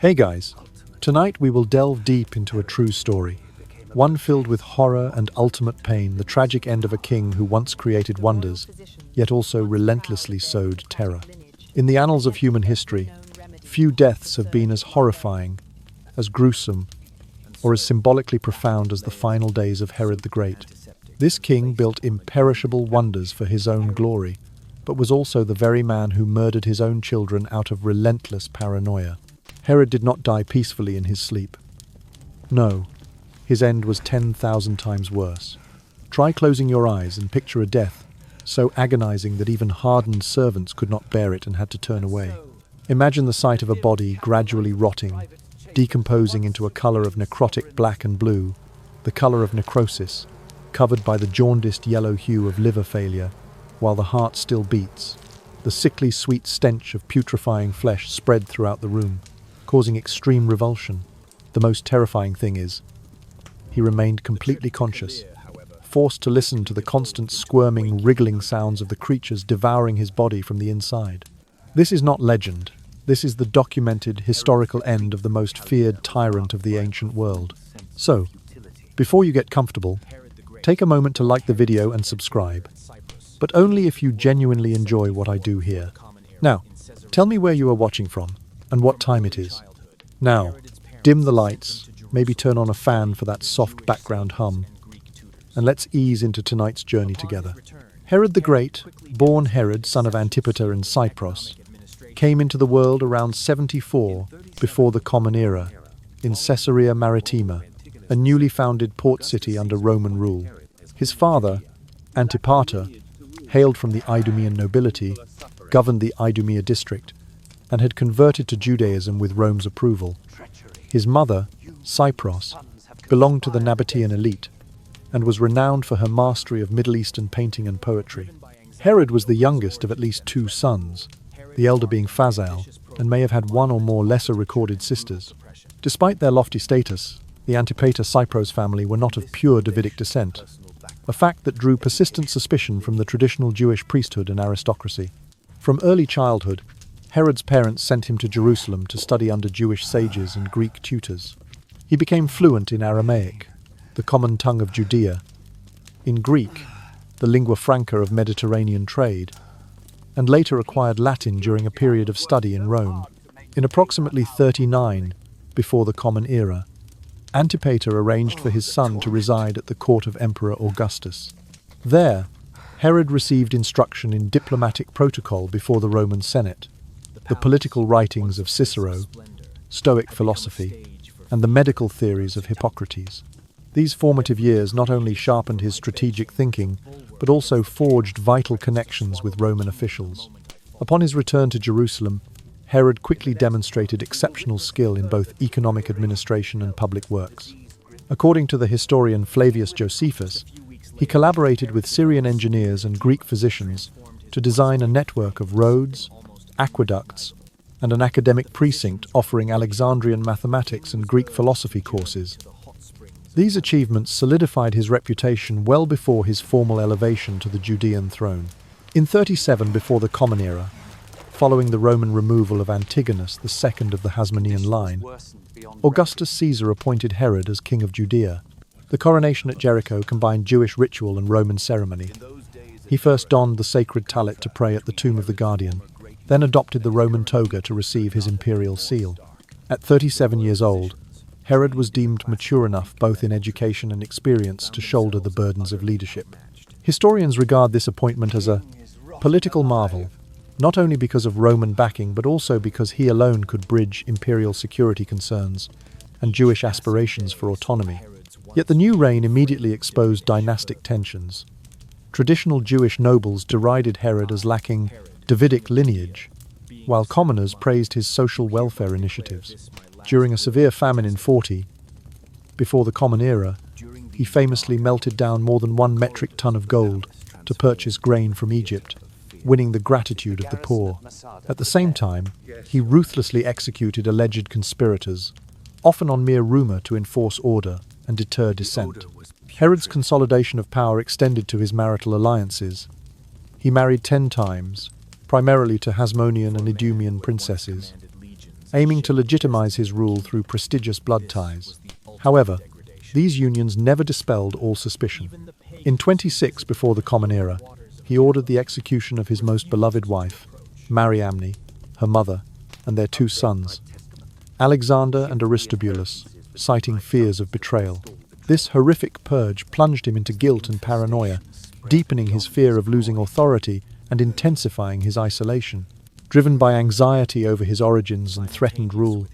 Hey guys, tonight we will delve deep into a true story, one filled with horror and ultimate pain, the tragic end of a king who once created wonders, yet also relentlessly sowed terror. In the annals of human history, few deaths have been as horrifying, as gruesome, or as symbolically profound as the final days of Herod the Great. This king built imperishable wonders for his own glory, but was also the very man who murdered his own children out of relentless paranoia. Herod did not die peacefully in his sleep. No, his end was 10,000 times worse. Try closing your eyes and picture a death so agonizing that even hardened servants could not bear it and had to turn away. Imagine the sight of a body gradually rotting, decomposing into a color of necrotic black and blue, the color of necrosis, covered by the jaundiced yellow hue of liver failure, while the heart still beats. The sickly sweet stench of putrefying flesh spread throughout the room, causing extreme revulsion. The most terrifying thing is, he remained completely conscious, forced to listen to the constant squirming, wriggling sounds of the creatures devouring his body from the inside. This is not legend. This is the documented, historical end of the most feared tyrant of the ancient world. So, before you get comfortable, take a moment to like the video and subscribe, but only if you genuinely enjoy what I do here. Now, tell me where you are watching from and what time it is. Now, dim the lights, maybe turn on a fan for that soft background hum, and let's ease into tonight's journey together. Herod the Great, born Herod, son of Antipater and Cypros, came into the world around 74 before the Common Era, in Caesarea Maritima, a newly founded port city under Roman rule. His father, Antipater, hailed from the Idumean nobility, governed the Idumea district, and had converted to Judaism with Rome's approval. His mother, Cypros, belonged to the Nabatean elite, and was renowned for her mastery of Middle Eastern painting and poetry. Herod was the youngest of at least two sons, the elder being Phasael, and may have had one or more lesser recorded sisters. Despite their lofty status, the Antipater-Cypros family were not of pure Davidic descent, a fact that drew persistent suspicion from the traditional Jewish priesthood and aristocracy. From early childhood, Herod's parents sent him to Jerusalem to study under Jewish sages and Greek tutors. He became fluent in Aramaic, the common tongue of Judea, in Greek, the lingua franca of Mediterranean trade, and later acquired Latin during a period of study in Rome. In approximately 39 before the Common Era, Antipater arranged for his son to reside at the court of Emperor Augustus. There, Herod received instruction in diplomatic protocol before the Roman Senate, the political writings of Cicero, Stoic philosophy, and the medical theories of Hippocrates. These formative years not only sharpened his strategic thinking, but also forged vital connections with Roman officials. Upon his return to Jerusalem, Herod quickly demonstrated exceptional skill in both economic administration and public works. According to the historian Flavius Josephus, he collaborated with Syrian engineers and Greek physicians to design a network of roads, aqueducts, and an academic precinct offering Alexandrian mathematics and Greek philosophy courses. These achievements solidified his reputation well before his formal elevation to the Judean throne. In 37 before the Common Era, following the Roman removal of Antigonus II of the Hasmonean line, Augustus Caesar appointed Herod as king of Judea. The coronation at Jericho combined Jewish ritual and Roman ceremony. He first donned the sacred tallit to pray at the tomb of the guardian, then adopted the Roman toga to receive his imperial seal. At 37 years old, Herod was deemed mature enough both in education and experience to shoulder the burdens of leadership. Historians regard this appointment as a political marvel, not only because of Roman backing but also because he alone could bridge imperial security concerns and Jewish aspirations for autonomy. Yet the new reign immediately exposed dynastic tensions. Traditional Jewish nobles derided Herod as lacking Davidic lineage, while commoners praised his social welfare initiatives. During a severe famine in 40, before the Common Era, he famously melted down more than 1 metric ton of gold to purchase grain from Egypt, winning the gratitude of the poor. At the same time, he ruthlessly executed alleged conspirators, often on mere rumor to enforce order and deter dissent. Herod's consolidation of power extended to his marital alliances. He married 10 times, primarily to Hasmonean and Idumean princesses, aiming to legitimize his rule through prestigious blood ties. However, these unions never dispelled all suspicion. In 26 before the Common Era, he ordered the execution of his most beloved wife, Mariamne, her mother, and their 2 sons, Alexander and Aristobulus, citing fears of betrayal. This horrific purge plunged him into guilt and paranoia, deepening his fear of losing authority and intensifying his isolation. Driven by anxiety over his origins and threatened rule,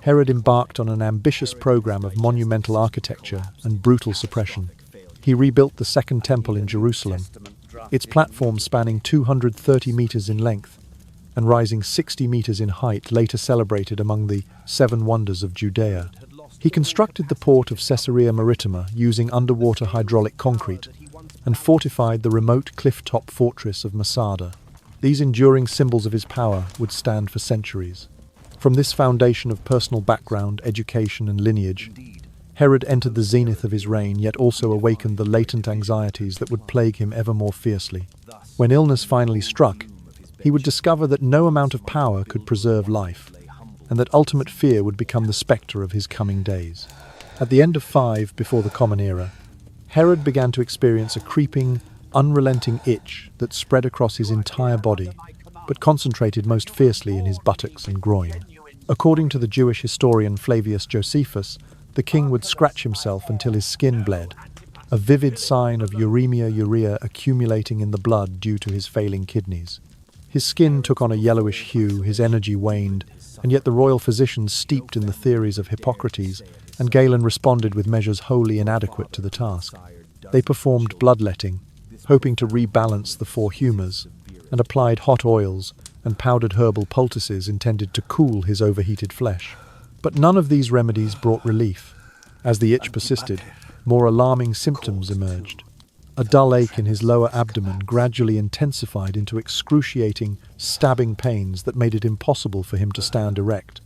Herod embarked on an ambitious program of monumental architecture and brutal suppression. He rebuilt the Second Temple in Jerusalem, its platform spanning 230 meters in length and rising 60 meters in height, later celebrated among the 7 wonders of Judea. He constructed the port of Caesarea Maritima using underwater hydraulic concrete and fortified the remote cliff-top fortress of Masada. These enduring symbols of his power would stand for centuries. From this foundation of personal background, education, and lineage, Herod entered the zenith of his reign, yet also awakened the latent anxieties that would plague him ever more fiercely. When illness finally struck, he would discover that no amount of power could preserve life, and that ultimate fear would become the spectre of his coming days. At the end of 5 before the Common Era, Herod began to experience a creeping, unrelenting itch that spread across his entire body, but concentrated most fiercely in his buttocks and groin. According to the Jewish historian Flavius Josephus, the king would scratch himself until his skin bled, a vivid sign of urea accumulating in the blood due to his failing kidneys. His skin took on a yellowish hue, his energy waned, and yet the royal physicians steeped in the theories of Hippocrates, and Galen responded with measures wholly inadequate to the task. They performed bloodletting, hoping to rebalance the 4 humours, and applied hot oils and powdered herbal poultices intended to cool his overheated flesh. But none of these remedies brought relief. As the itch persisted, more alarming symptoms emerged. A dull ache in his lower abdomen gradually intensified into excruciating, stabbing pains that made it impossible for him to stand erect.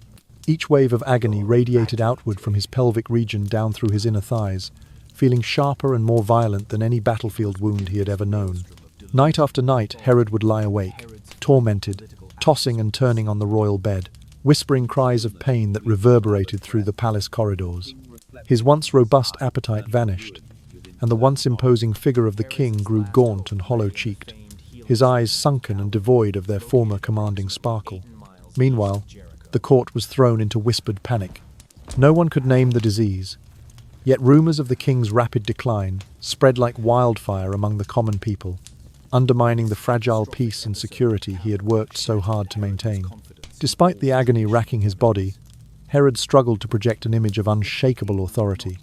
Each wave of agony radiated outward from his pelvic region down through his inner thighs, feeling sharper and more violent than any battlefield wound he had ever known. Night after night, Herod would lie awake, tormented, tossing and turning on the royal bed, whispering cries of pain that reverberated through the palace corridors. His once robust appetite vanished, and the once imposing figure of the king grew gaunt and hollow-cheeked, his eyes sunken and devoid of their former commanding sparkle. Meanwhile, the court was thrown into whispered panic. No one could name the disease, yet rumors of the king's rapid decline spread like wildfire among the common people, undermining the fragile peace and security he had worked so hard to maintain. Despite the agony racking his body, Herod struggled to project an image of unshakable authority.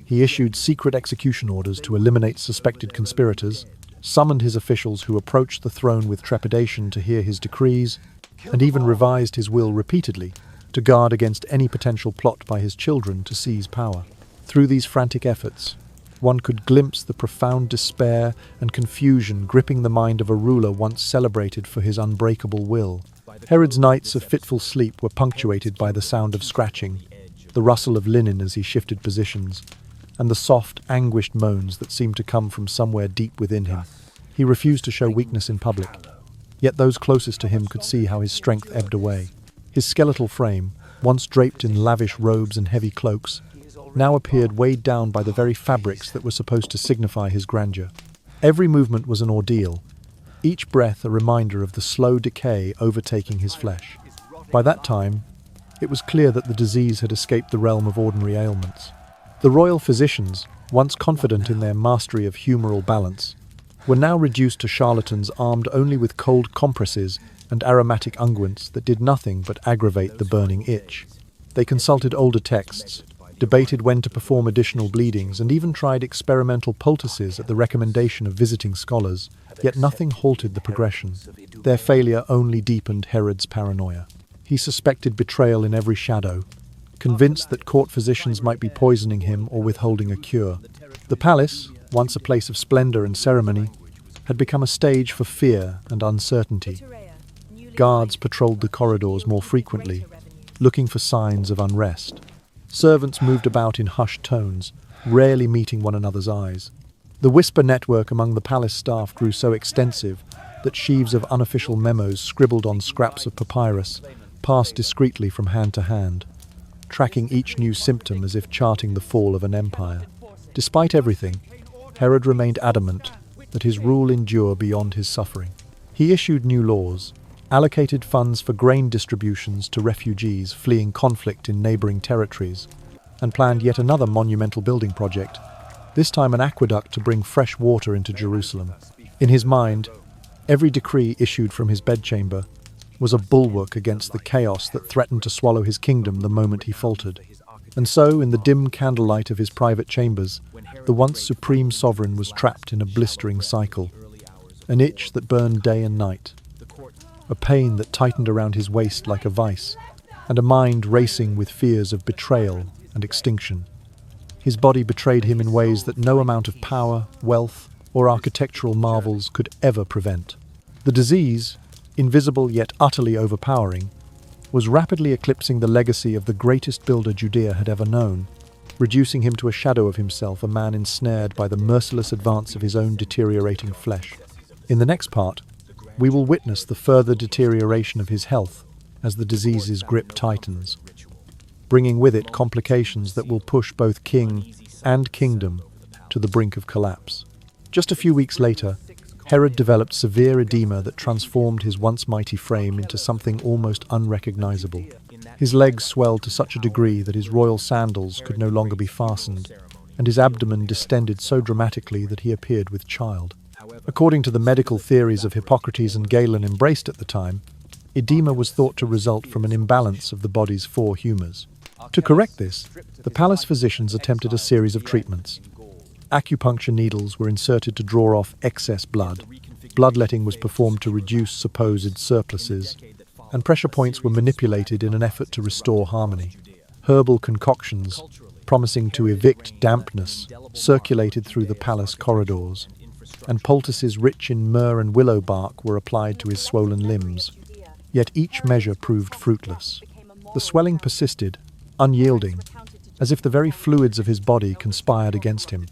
He issued secret execution orders to eliminate suspected conspirators, summoned his officials who approached the throne with trepidation to hear his decrees, and even revised his will repeatedly to guard against any potential plot by his children to seize power. Through these frantic efforts, one could glimpse the profound despair and confusion gripping the mind of a ruler once celebrated for his unbreakable will. Herod's nights of fitful sleep were punctuated by the sound of scratching, the rustle of linen as he shifted positions, and the soft, anguished moans that seemed to come from somewhere deep within him. He refused to show weakness in public, yet those closest to him could see how his strength ebbed away. His skeletal frame, once draped in lavish robes and heavy cloaks, now appeared weighed down by the very fabrics that were supposed to signify his grandeur. Every movement was an ordeal, each breath a reminder of the slow decay overtaking his flesh. By that time, it was clear that the disease had escaped the realm of ordinary ailments. The royal physicians, once confident in their mastery of humoral balance, were now reduced to charlatans armed only with cold compresses and aromatic unguents that did nothing but aggravate the burning itch. They consulted older texts, debated when to perform additional bleedings, and even tried experimental poultices at the recommendation of visiting scholars, yet nothing halted the progression. Their failure only deepened Herod's paranoia. He suspected betrayal in every shadow, convinced that court physicians might be poisoning him or withholding a cure. The palace, once a place of splendor and ceremony, had become a stage for fear and uncertainty. Guards patrolled the corridors more frequently, looking for signs of unrest. Servants moved about in hushed tones, rarely meeting one another's eyes. The whisper network among the palace staff grew so extensive that sheaves of unofficial memos scribbled on scraps of papyrus passed discreetly from hand to hand, tracking each new symptom as if charting the fall of an empire. Despite everything, Herod remained adamant that his rule endure beyond his suffering. He issued new laws, allocated funds for grain distributions to refugees fleeing conflict in neighboring territories, and planned yet another monumental building project, this time an aqueduct to bring fresh water into Jerusalem. In his mind, every decree issued from his bedchamber was a bulwark against the chaos that threatened to swallow his kingdom the moment he faltered. And so, in the dim candlelight of his private chambers, the once supreme sovereign was trapped in a blistering cycle, an itch that burned day and night, a pain that tightened around his waist like a vice, and a mind racing with fears of betrayal and extinction. His body betrayed him in ways that no amount of power, wealth, or architectural marvels could ever prevent. The disease, invisible yet utterly overpowering, was rapidly eclipsing the legacy of the greatest builder Judea had ever known, reducing him to a shadow of himself, a man ensnared by the merciless advance of his own deteriorating flesh. In the next part, we will witness the further deterioration of his health as the disease's grip tightens, bringing with it complications that will push both king and kingdom to the brink of collapse. Just a few weeks later, Herod developed severe edema that transformed his once mighty frame into something almost unrecognizable. His legs swelled to such a degree that his royal sandals could no longer be fastened, and his abdomen distended so dramatically that he appeared with child. According to the medical theories of Hippocrates and Galen embraced at the time, edema was thought to result from an imbalance of the body's four humours. To correct this, the palace physicians attempted a series of treatments. Acupuncture needles were inserted to draw off excess blood, bloodletting was performed to reduce supposed surpluses, and pressure points were manipulated in an effort to restore harmony. Herbal concoctions, promising to evict dampness, circulated through the palace corridors, and poultices rich in myrrh and willow bark were applied to his swollen limbs. Yet each measure proved fruitless. The swelling persisted, unyielding, as if the very fluids of his body conspired against him.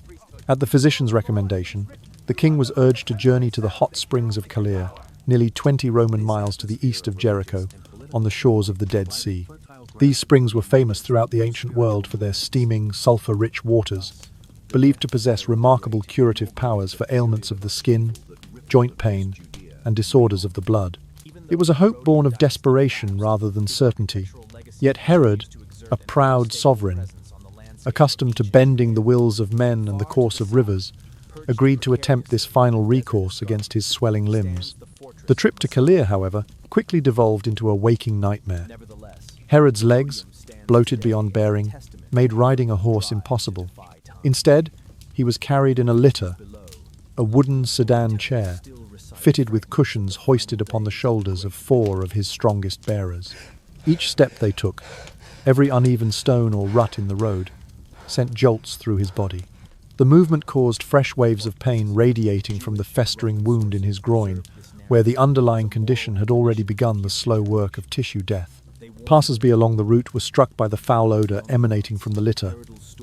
At the physician's recommendation, the king was urged to journey to the hot springs of Khalir, nearly 20 Roman miles to the east of Jericho, on the shores of the Dead Sea. These springs were famous throughout the ancient world for their steaming, sulfur-rich waters, believed to possess remarkable curative powers for ailments of the skin, joint pain, and disorders of the blood. It was a hope born of desperation rather than certainty. Yet Herod, a proud sovereign, accustomed to bending the wills of men and the course of rivers, agreed to attempt this final recourse against his swelling limbs. The trip to Khalir, however, quickly devolved into a waking nightmare. Herod's legs, bloated beyond bearing, made riding a horse impossible. Instead, he was carried in a litter, a wooden sedan chair, fitted with cushions hoisted upon the shoulders of 4 of his strongest bearers. Each step they took, every uneven stone or rut in the road, sent jolts through his body. The movement caused fresh waves of pain radiating from the festering wound in his groin, where the underlying condition had already begun the slow work of tissue death. Passers-by along the route were struck by the foul odour emanating from the litter,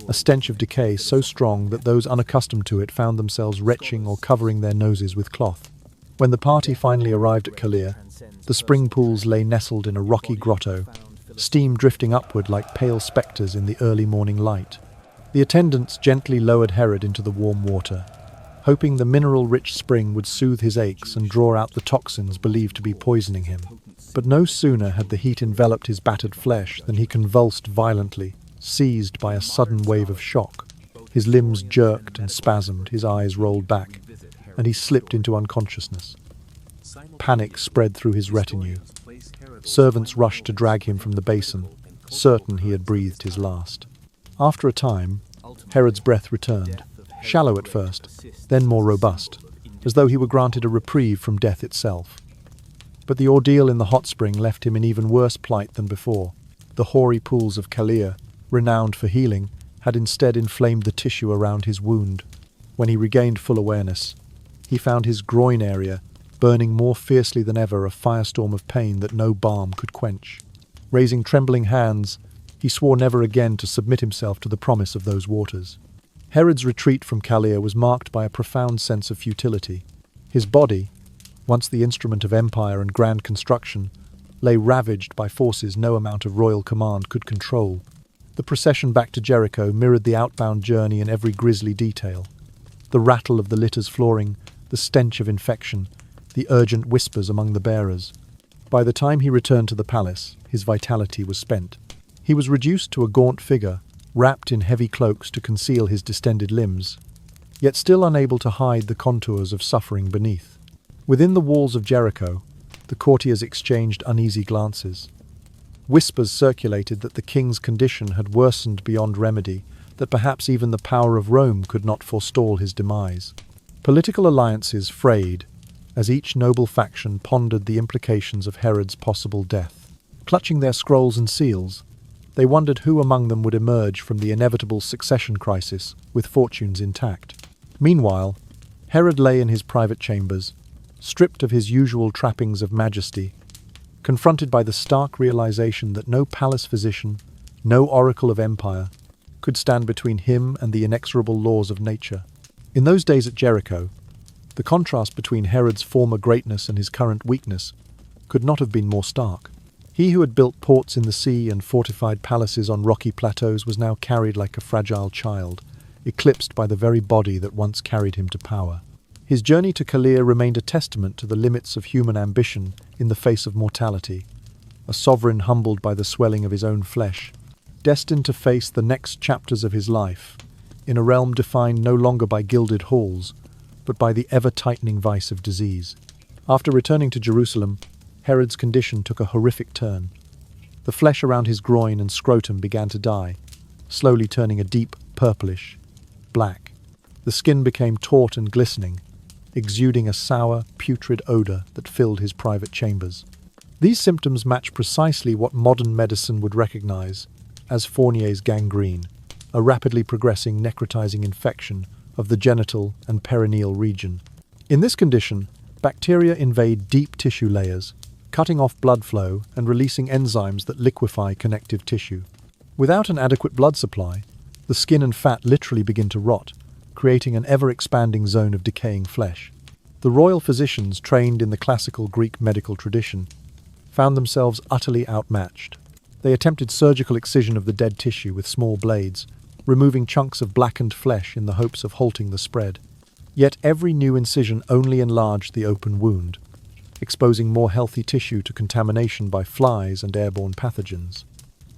a stench of decay so strong that those unaccustomed to it found themselves retching or covering their noses with cloth. When the party finally arrived at Khalir, the spring pools lay nestled in a rocky grotto, steam drifting upward like pale spectres in the early morning light. The attendants gently lowered Herod into the warm water, hoping the mineral-rich spring would soothe his aches and draw out the toxins believed to be poisoning him. But no sooner had the heat enveloped his battered flesh than he convulsed violently, seized by a sudden wave of shock. His limbs jerked and spasmed, his eyes rolled back, and he slipped into unconsciousness. Panic spread through his retinue. Servants rushed to drag him from the basin, certain he had breathed his last. After a time, Herod's breath returned, shallow at first, then more robust, as though he were granted a reprieve from death itself. But the ordeal in the hot spring left him in even worse plight than before. The hoary pools of Khalir, renowned for healing, had instead inflamed the tissue around his wound. When he regained full awareness, he found his groin area burning more fiercely than ever, a firestorm of pain that no balm could quench. Raising trembling hands, he swore never again to submit himself to the promise of those waters. Herod's retreat from Khalir was marked by a profound sense of futility. His body, once the instrument of empire and grand construction, lay ravaged by forces no amount of royal command could control. The procession back to Jericho mirrored the outbound journey in every grisly detail. The rattle of the litter's flooring, the stench of infection, the urgent whispers among the bearers. By the time he returned to the palace, his vitality was spent. He was reduced to a gaunt figure, wrapped in heavy cloaks to conceal his distended limbs, yet still unable to hide the contours of suffering beneath. Within the walls of Jericho, the courtiers exchanged uneasy glances. Whispers circulated that the king's condition had worsened beyond remedy, that perhaps even the power of Rome could not forestall his demise. Political alliances frayed, as each noble faction pondered the implications of Herod's possible death. Clutching their scrolls and seals, they wondered who among them would emerge from the inevitable succession crisis with fortunes intact. Meanwhile, Herod lay in his private chambers, stripped of his usual trappings of majesty, confronted by the stark realization that no palace physician, no oracle of empire, could stand between him and the inexorable laws of nature. In those days at Jericho, the contrast between Herod's former greatness and his current weakness could not have been more stark. He who had built ports in the sea and fortified palaces on rocky plateaus was now carried like a fragile child, eclipsed by the very body that once carried him to power. His journey to Calia remained a testament to the limits of human ambition in the face of mortality, a sovereign humbled by the swelling of his own flesh, destined to face the next chapters of his life, in a realm defined no longer by gilded halls, but by the ever-tightening vice of disease. After returning to Jerusalem, Herod's condition took a horrific turn. The flesh around his groin and scrotum began to die, slowly turning a deep, purplish black. The skin became taut and glistening, exuding a sour, putrid odor that filled his private chambers. These symptoms match precisely what modern medicine would recognize as Fournier's gangrene, a rapidly progressing necrotizing infection of the genital and perineal region. In this condition, bacteria invade deep tissue layers, cutting off blood flow and releasing enzymes that liquefy connective tissue. Without an adequate blood supply, the skin and fat literally begin to rot, creating an ever-expanding zone of decaying flesh. The royal physicians, trained in the classical Greek medical tradition, found themselves utterly outmatched. They attempted surgical excision of the dead tissue with small blades, removing chunks of blackened flesh in the hopes of halting the spread. Yet every new incision only enlarged the open wound, exposing more healthy tissue to contamination by flies and airborne pathogens.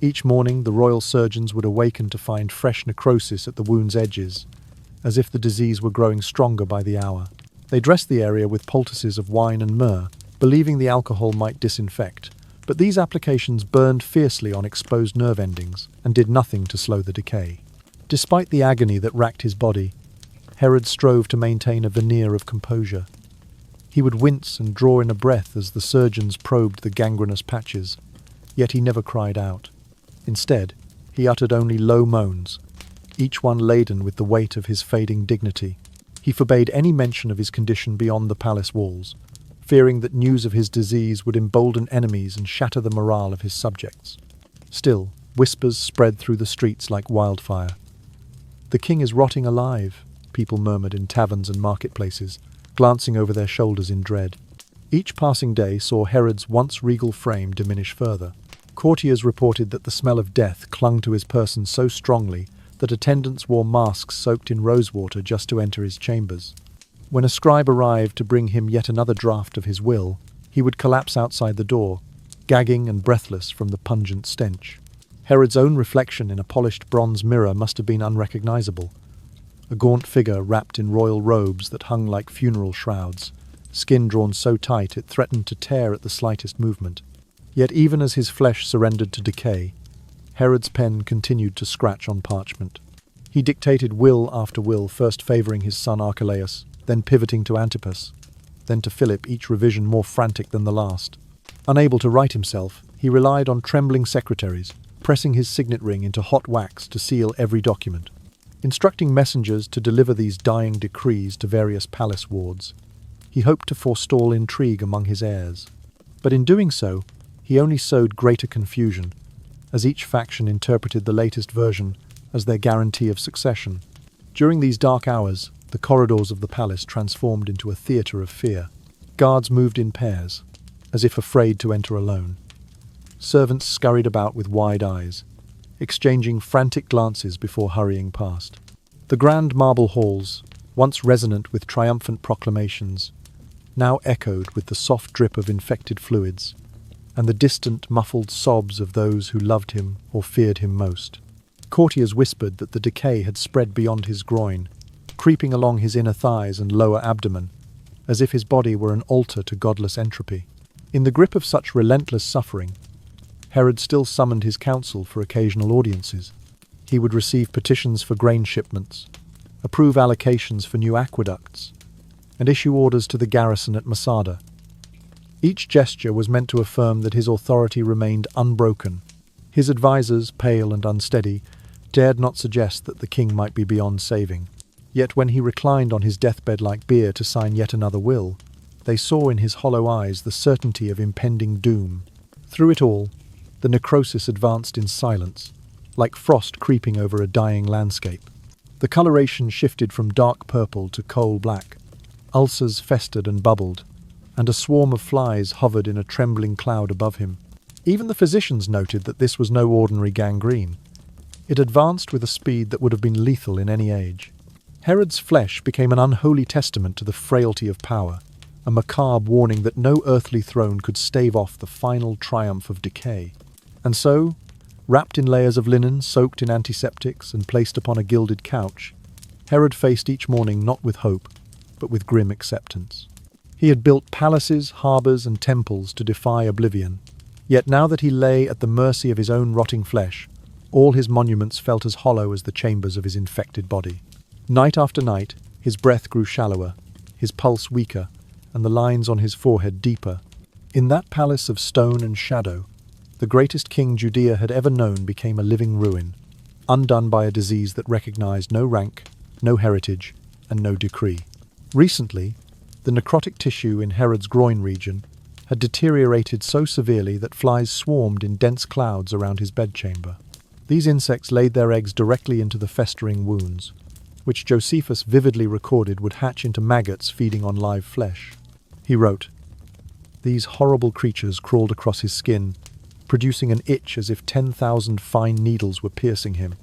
Each morning, the royal surgeons would awaken to find fresh necrosis at the wound's edges, as if the disease were growing stronger by the hour. They dressed the area with poultices of wine and myrrh, believing the alcohol might disinfect, but these applications burned fiercely on exposed nerve endings and did nothing to slow the decay. Despite the agony that racked his body, Herod strove to maintain a veneer of composure. He would wince and draw in a breath as the surgeons probed the gangrenous patches, yet he never cried out. Instead, he uttered only low moans, each one laden with the weight of his fading dignity. He forbade any mention of his condition beyond the palace walls, fearing that news of his disease would embolden enemies and shatter the morale of his subjects. Still, whispers spread through the streets like wildfire. "The king is rotting alive," people murmured in taverns and marketplaces, glancing over their shoulders in dread. Each passing day saw Herod's once regal frame diminish further. Courtiers reported that the smell of death clung to his person so strongly that attendants wore masks soaked in rosewater just to enter his chambers. When a scribe arrived to bring him yet another draft of his will, he would collapse outside the door, gagging and breathless from the pungent stench. Herod's own reflection in a polished bronze mirror must have been unrecognizable. A gaunt figure wrapped in royal robes that hung like funeral shrouds, skin drawn so tight it threatened to tear at the slightest movement. Yet even as his flesh surrendered to decay, Herod's pen continued to scratch on parchment. He dictated will after will, first favoring his son Archelaus, then pivoting to Antipas, then to Philip, each revision more frantic than the last. Unable to write himself, he relied on trembling secretaries, pressing his signet ring into hot wax to seal every document, instructing messengers to deliver these dying decrees to various palace wards. He hoped to forestall intrigue among his heirs. But in doing so, he only sowed greater confusion, as each faction interpreted the latest version as their guarantee of succession. During these dark hours, the corridors of the palace transformed into a theatre of fear. Guards moved in pairs, as if afraid to enter alone. Servants scurried about with wide eyes, exchanging frantic glances before hurrying past. The grand marble halls, once resonant with triumphant proclamations, now echoed with the soft drip of infected fluids and the distant, muffled sobs of those who loved him or feared him most. Courtiers whispered that the decay had spread beyond his groin, creeping along his inner thighs and lower abdomen, as if his body were an altar to godless entropy. In the grip of such relentless suffering, Herod still summoned his council for occasional audiences. He would receive petitions for grain shipments, approve allocations for new aqueducts, and issue orders to the garrison at Masada. Each gesture was meant to affirm that his authority remained unbroken. His advisers, pale and unsteady, dared not suggest that the king might be beyond saving. Yet when he reclined on his deathbed like bier to sign yet another will, they saw in his hollow eyes the certainty of impending doom. Through it all, the necrosis advanced in silence, like frost creeping over a dying landscape. The coloration shifted from dark purple to coal black. Ulcers festered and bubbled, and a swarm of flies hovered in a trembling cloud above him. Even the physicians noted that this was no ordinary gangrene. It advanced with a speed that would have been lethal in any age. Herod's flesh became an unholy testament to the frailty of power, a macabre warning that no earthly throne could stave off the final triumph of decay. And so, wrapped in layers of linen, soaked in antiseptics, and placed upon a gilded couch, Herod faced each morning not with hope, but with grim acceptance. He had built palaces, harbours, and temples to defy oblivion. Yet now that he lay at the mercy of his own rotting flesh, all his monuments felt as hollow as the chambers of his infected body. Night after night, his breath grew shallower, his pulse weaker, and the lines on his forehead deeper. In that palace of stone and shadow, the greatest king Judea had ever known became a living ruin, undone by a disease that recognized no rank, no heritage, and no decree. Recently, the necrotic tissue in Herod's groin region had deteriorated so severely that flies swarmed in dense clouds around his bedchamber. These insects laid their eggs directly into the festering wounds, which Josephus vividly recorded would hatch into maggots feeding on live flesh. He wrote, "These horrible creatures crawled across his skin, producing an itch as if 10,000 fine needles were piercing him,"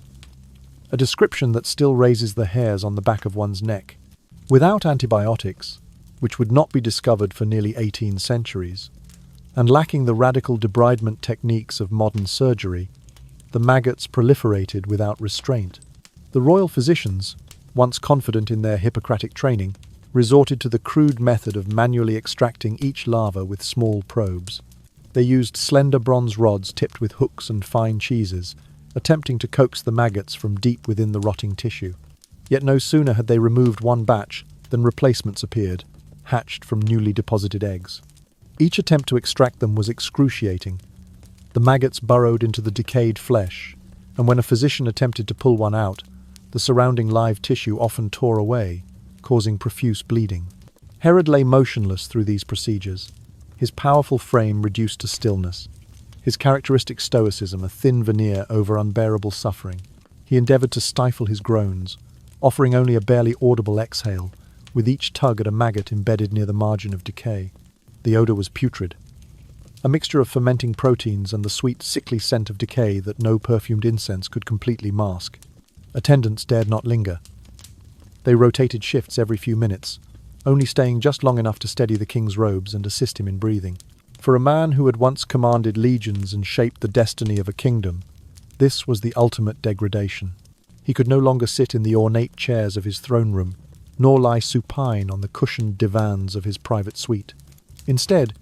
a description that still raises the hairs on the back of one's neck. Without antibiotics, which would not be discovered for nearly 18 centuries, and lacking the radical debridement techniques of modern surgery, the maggots proliferated without restraint. The royal physicians, once confident in their Hippocratic training, resorted to the crude method of manually extracting each larva with small probes. They used slender bronze rods tipped with hooks and fine cheeses, attempting to coax the maggots from deep within the rotting tissue. Yet no sooner had they removed one batch than replacements appeared, hatched from newly deposited eggs. Each attempt to extract them was excruciating. The maggots burrowed into the decayed flesh, and when a physician attempted to pull one out, the surrounding live tissue often tore away, causing profuse bleeding. Herod lay motionless through these procedures, his powerful frame reduced to stillness, his characteristic stoicism a thin veneer over unbearable suffering. He endeavoured to stifle his groans, offering only a barely audible exhale, with each tug at a maggot embedded near the margin of decay. The odour was putrid, a mixture of fermenting proteins and the sweet, sickly scent of decay that no perfumed incense could completely mask. Attendants dared not linger. They rotated shifts every few minutes, only staying just long enough to steady the king's robes and assist him in breathing. For a man who had once commanded legions and shaped the destiny of a kingdom, this was the ultimate degradation. He could no longer sit in the ornate chairs of his throne room, nor lie supine on the cushioned divans of his private suite. Instead,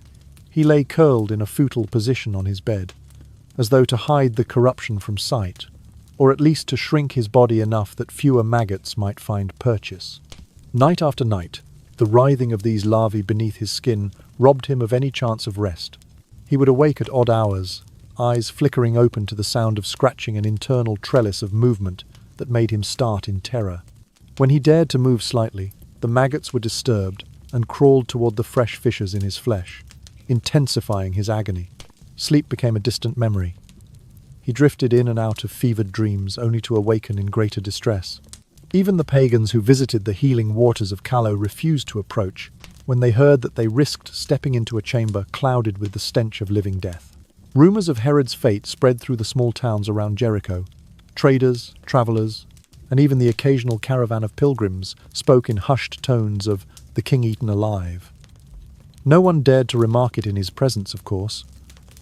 he lay curled in a fetal position on his bed, as though to hide the corruption from sight, or at least to shrink his body enough that fewer maggots might find purchase. Night after night, the writhing of these larvae beneath his skin robbed him of any chance of rest. He would awake at odd hours, eyes flickering open to the sound of scratching an internal trellis of movement that made him start in terror. When he dared to move slightly, the maggots were disturbed and crawled toward the fresh fissures in his flesh, intensifying his agony. Sleep became a distant memory. He drifted in and out of fevered dreams, only to awaken in greater distress. Even the pagans who visited the healing waters of Calais refused to approach when they heard that they risked stepping into a chamber clouded with the stench of living death. Rumors of Herod's fate spread through the small towns around Jericho. Traders, travelers, and even the occasional caravan of pilgrims spoke in hushed tones of the king eaten alive. No one dared to remark it in his presence, of course,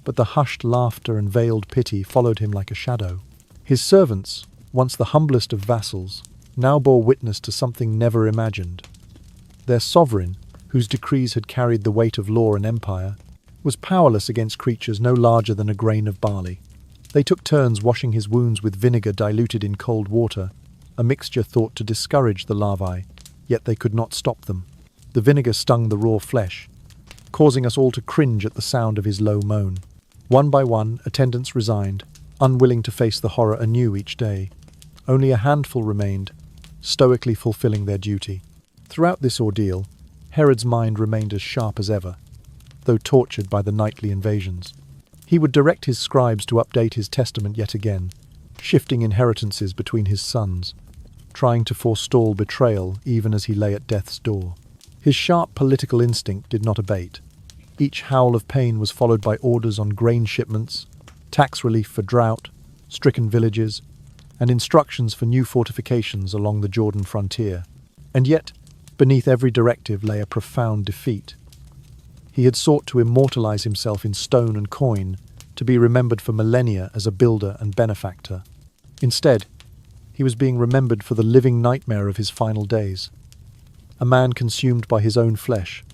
but the hushed laughter and veiled pity followed him like a shadow. His servants, once the humblest of vassals, now bore witness to something never imagined. Their sovereign, whose decrees had carried the weight of law and empire, was powerless against creatures no larger than a grain of barley. They took turns washing his wounds with vinegar diluted in cold water, a mixture thought to discourage the larvae, yet they could not stop them. The vinegar stung the raw flesh, causing us all to cringe at the sound of his low moan. One by one, attendants resigned, unwilling to face the horror anew each day. Only a handful remained, stoically fulfilling their duty. Throughout this ordeal, Herod's mind remained as sharp as ever, though tortured by the nightly invasions. He would direct his scribes to update his testament yet again, shifting inheritances between his sons, trying to forestall betrayal even as he lay at death's door. His sharp political instinct did not abate. Each howl of pain was followed by orders on grain shipments, tax relief for drought, stricken villages, and instructions for new fortifications along the Jordan frontier. And yet, beneath every directive lay a profound defeat. He had sought to immortalize himself in stone and coin, to be remembered for millennia as a builder and benefactor. Instead, he was being remembered for the living nightmare of his final days. A man consumed by his own flesh,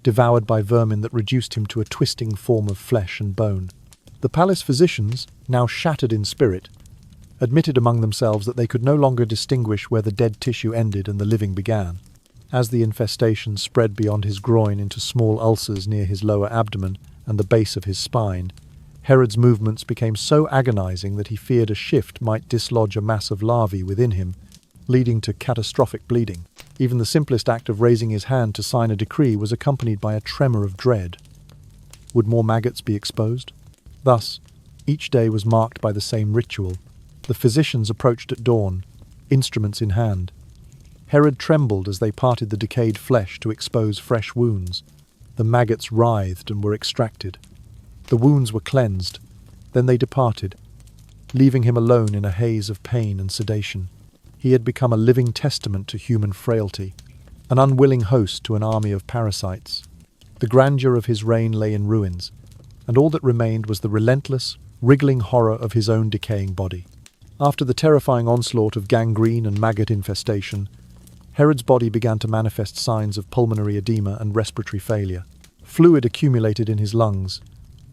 devoured by vermin that reduced him to a twisting form of flesh and bone. The palace physicians, now shattered in spirit, admitted among themselves that they could no longer distinguish where the dead tissue ended and the living began. As the infestation spread beyond his groin into small ulcers near his lower abdomen and the base of his spine, Herod's movements became so agonizing that he feared a shift might dislodge a mass of larvae within him, leading to catastrophic bleeding. Even the simplest act of raising his hand to sign a decree was accompanied by a tremor of dread. Would more maggots be exposed? Thus, each day was marked by the same ritual. The physicians approached at dawn, instruments in hand. Herod trembled as they parted the decayed flesh to expose fresh wounds. The maggots writhed and were extracted. The wounds were cleansed. Then they departed, leaving him alone in a haze of pain and sedation. He had become a living testament to human frailty, an unwilling host to an army of parasites. The grandeur of his reign lay in ruins, and all that remained was the relentless, wriggling horror of his own decaying body. After the terrifying onslaught of gangrene and maggot infestation, Herod's body began to manifest signs of pulmonary edema and respiratory failure. Fluid accumulated in his lungs,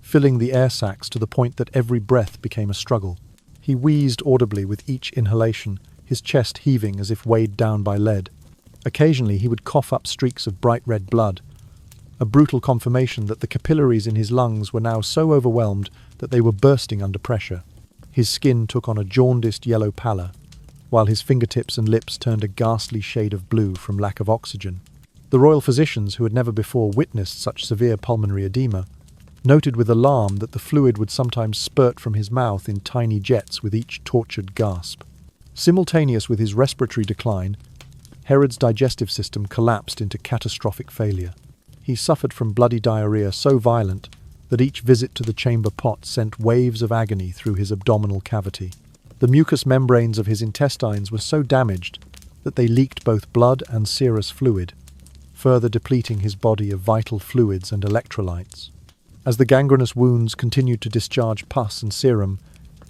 filling the air sacs to the point that every breath became a struggle. He wheezed audibly with each inhalation, his chest heaving as if weighed down by lead. Occasionally he would cough up streaks of bright red blood, a brutal confirmation that the capillaries in his lungs were now so overwhelmed that they were bursting under pressure. His skin took on a jaundiced yellow pallor, while his fingertips and lips turned a ghastly shade of blue from lack of oxygen. The royal physicians, who had never before witnessed such severe pulmonary edema, noted with alarm that the fluid would sometimes spurt from his mouth in tiny jets with each tortured gasp. Simultaneous with his respiratory decline, Herod's digestive system collapsed into catastrophic failure. He suffered from bloody diarrhea so violent that each visit to the chamber pot sent waves of agony through his abdominal cavity. The mucous membranes of his intestines were so damaged that they leaked both blood and serous fluid, further depleting his body of vital fluids and electrolytes. As the gangrenous wounds continued to discharge pus and serum,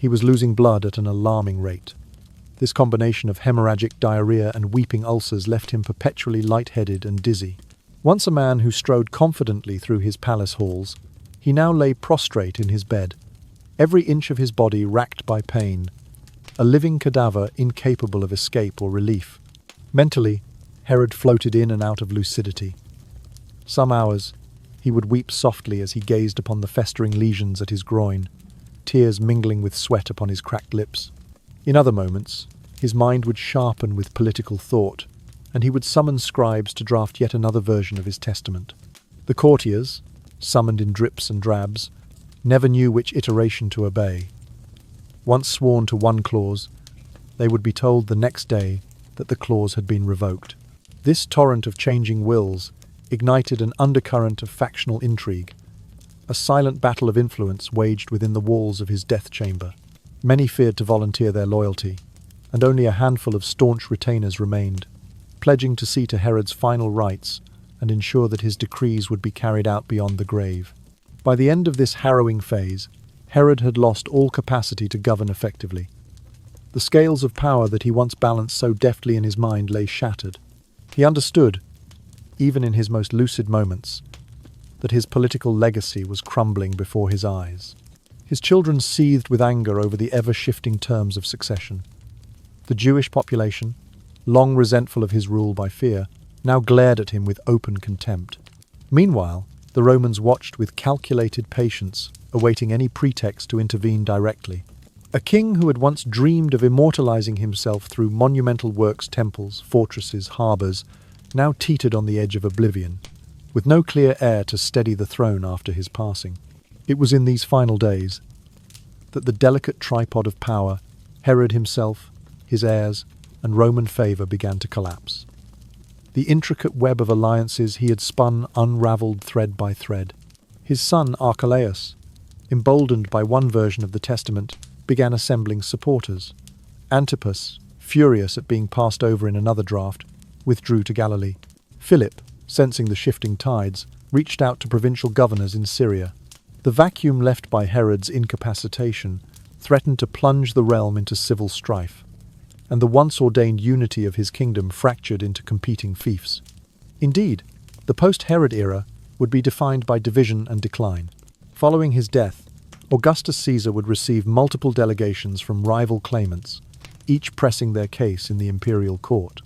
he was losing blood at an alarming rate. This combination of hemorrhagic diarrhea and weeping ulcers left him perpetually lightheaded and dizzy. Once a man who strode confidently through his palace halls, he now lay prostrate in his bed, every inch of his body racked by pain, a living cadaver incapable of escape or relief. Mentally, Herod floated in and out of lucidity. Some hours, he would weep softly as he gazed upon the festering lesions at his groin, tears mingling with sweat upon his cracked lips. In other moments, his mind would sharpen with political thought, and he would summon scribes to draft yet another version of his testament. The courtiers, summoned in drips and drabs, never knew which iteration to obey. Once sworn to one clause, they would be told the next day that the clause had been revoked. This torrent of changing wills ignited an undercurrent of factional intrigue, a silent battle of influence waged within the walls of his death chamber. Many feared to volunteer their loyalty, and only a handful of staunch retainers remained, pledging to see to Herod's final rites and ensure that his decrees would be carried out beyond the grave. By the end of this harrowing phase, Herod had lost all capacity to govern effectively. The scales of power that he once balanced so deftly in his mind lay shattered. He understood, even in his most lucid moments, that his political legacy was crumbling before his eyes. His children seethed with anger over the ever-shifting terms of succession. The Jewish population, long resentful of his rule by fear, now glared at him with open contempt. Meanwhile, the Romans watched with calculated patience, awaiting any pretext to intervene directly. A king who had once dreamed of immortalizing himself through monumental works, temples, fortresses, harbours, now teetered on the edge of oblivion, with no clear heir to steady the throne after his passing. It was in these final days that the delicate tripod of power, Herod himself, his heirs, and Roman favour began to collapse. The intricate web of alliances he had spun unravelled thread by thread. His son Archelaus, emboldened by one version of the testament, began assembling supporters. Antipas, furious at being passed over in another draft, withdrew to Galilee. Philip, sensing the shifting tides, reached out to provincial governors in Syria. The vacuum left by Herod's incapacitation threatened to plunge the realm into civil strife, and the once-ordained unity of his kingdom fractured into competing fiefs. Indeed, the post-Herod era would be defined by division and decline. Following his death, Augustus Caesar would receive multiple delegations from rival claimants, each pressing their case in the imperial court.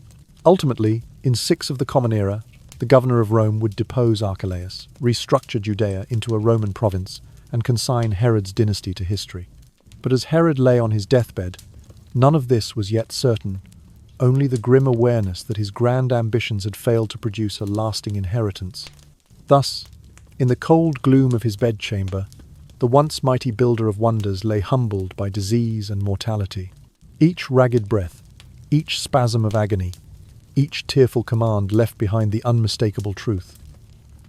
Ultimately, in 6 of the Common Era, the governor of Rome would depose Archelaus, restructure Judea into a Roman province, and consign Herod's dynasty to history. But as Herod lay on his deathbed, none of this was yet certain, only the grim awareness that his grand ambitions had failed to produce a lasting inheritance. Thus, in the cold gloom of his bedchamber, the once mighty builder of wonders lay humbled by disease and mortality. Each ragged breath, each spasm of agony, each tearful command left behind the unmistakable truth.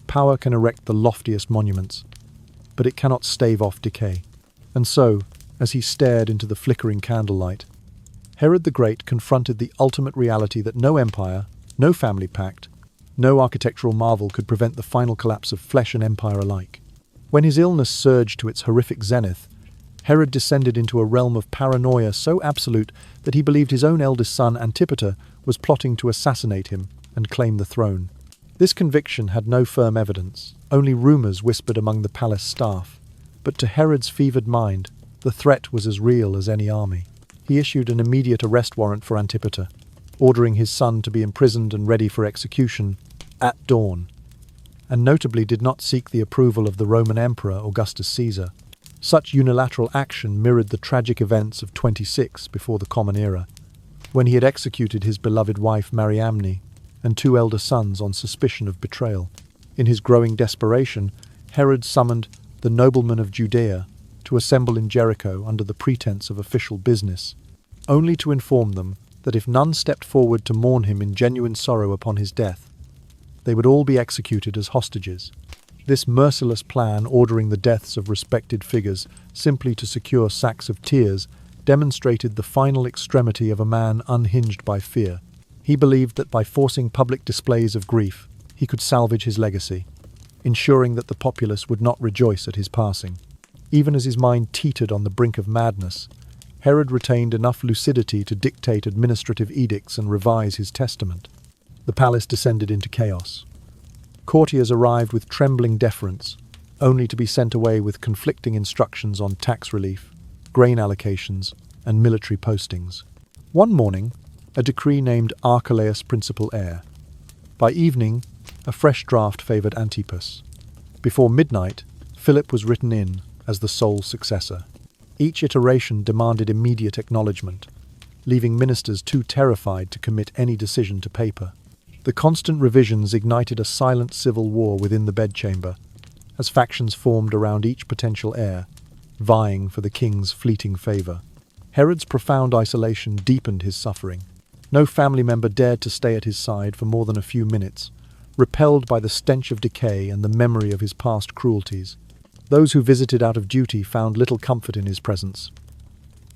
Power can erect the loftiest monuments, but it cannot stave off decay. And so, as he stared into the flickering candlelight, Herod the Great confronted the ultimate reality that no empire, no family pact, no architectural marvel could prevent the final collapse of flesh and empire alike. When his illness surged to its horrific zenith, Herod descended into a realm of paranoia so absolute that he believed his own eldest son, Antipater, was plotting to assassinate him and claim the throne. This conviction had no firm evidence, only rumours whispered among the palace staff. But to Herod's fevered mind, the threat was as real as any army. He issued an immediate arrest warrant for Antipater, ordering his son to be imprisoned and ready for execution at dawn, and notably did not seek the approval of the Roman Emperor Augustus Caesar. Such unilateral action mirrored the tragic events of 26 before the Common Era, when he had executed his beloved wife Mariamne and 2 elder sons on suspicion of betrayal. In his growing desperation, Herod summoned the noblemen of Judea to assemble in Jericho under the pretense of official business, only to inform them that if none stepped forward to mourn him in genuine sorrow upon his death, they would all be executed as hostages. This merciless plan, ordering the deaths of respected figures simply to secure sacks of tears, demonstrated the final extremity of a man unhinged by fear. He believed that by forcing public displays of grief, he could salvage his legacy, ensuring that the populace would not rejoice at his passing. Even as his mind teetered on the brink of madness, Herod retained enough lucidity to dictate administrative edicts and revise his testament. The palace descended into chaos. Courtiers arrived with trembling deference, only to be sent away with conflicting instructions on tax relief, grain allocations, and military postings. One morning, a decree named Archelaus principal heir. By evening, a fresh draft favoured Antipas. Before midnight, Philip was written in as the sole successor. Each iteration demanded immediate acknowledgement, leaving ministers too terrified to commit any decision to paper. The constant revisions ignited a silent civil war within the bedchamber, as factions formed around each potential heir, vying for the king's fleeting favour. Herod's profound isolation deepened his suffering. No family member dared to stay at his side for more than a few minutes, repelled by the stench of decay and the memory of his past cruelties. Those who visited out of duty found little comfort in his presence.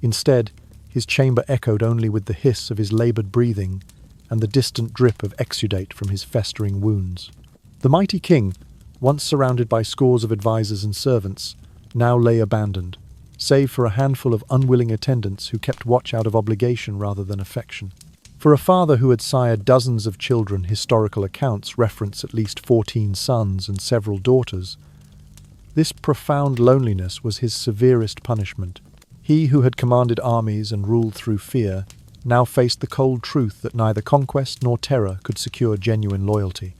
Instead, his chamber echoed only with the hiss of his labored breathing and the distant drip of exudate from his festering wounds. The mighty king, once surrounded by scores of advisors and servants, now lay abandoned, save for a handful of unwilling attendants who kept watch out of obligation rather than affection. For a father who had sired dozens of children, historical accounts reference at least 14 sons and several daughters. This profound loneliness was his severest punishment. He who had commanded armies and ruled through fear now faced the cold truth that neither conquest nor terror could secure genuine loyalty.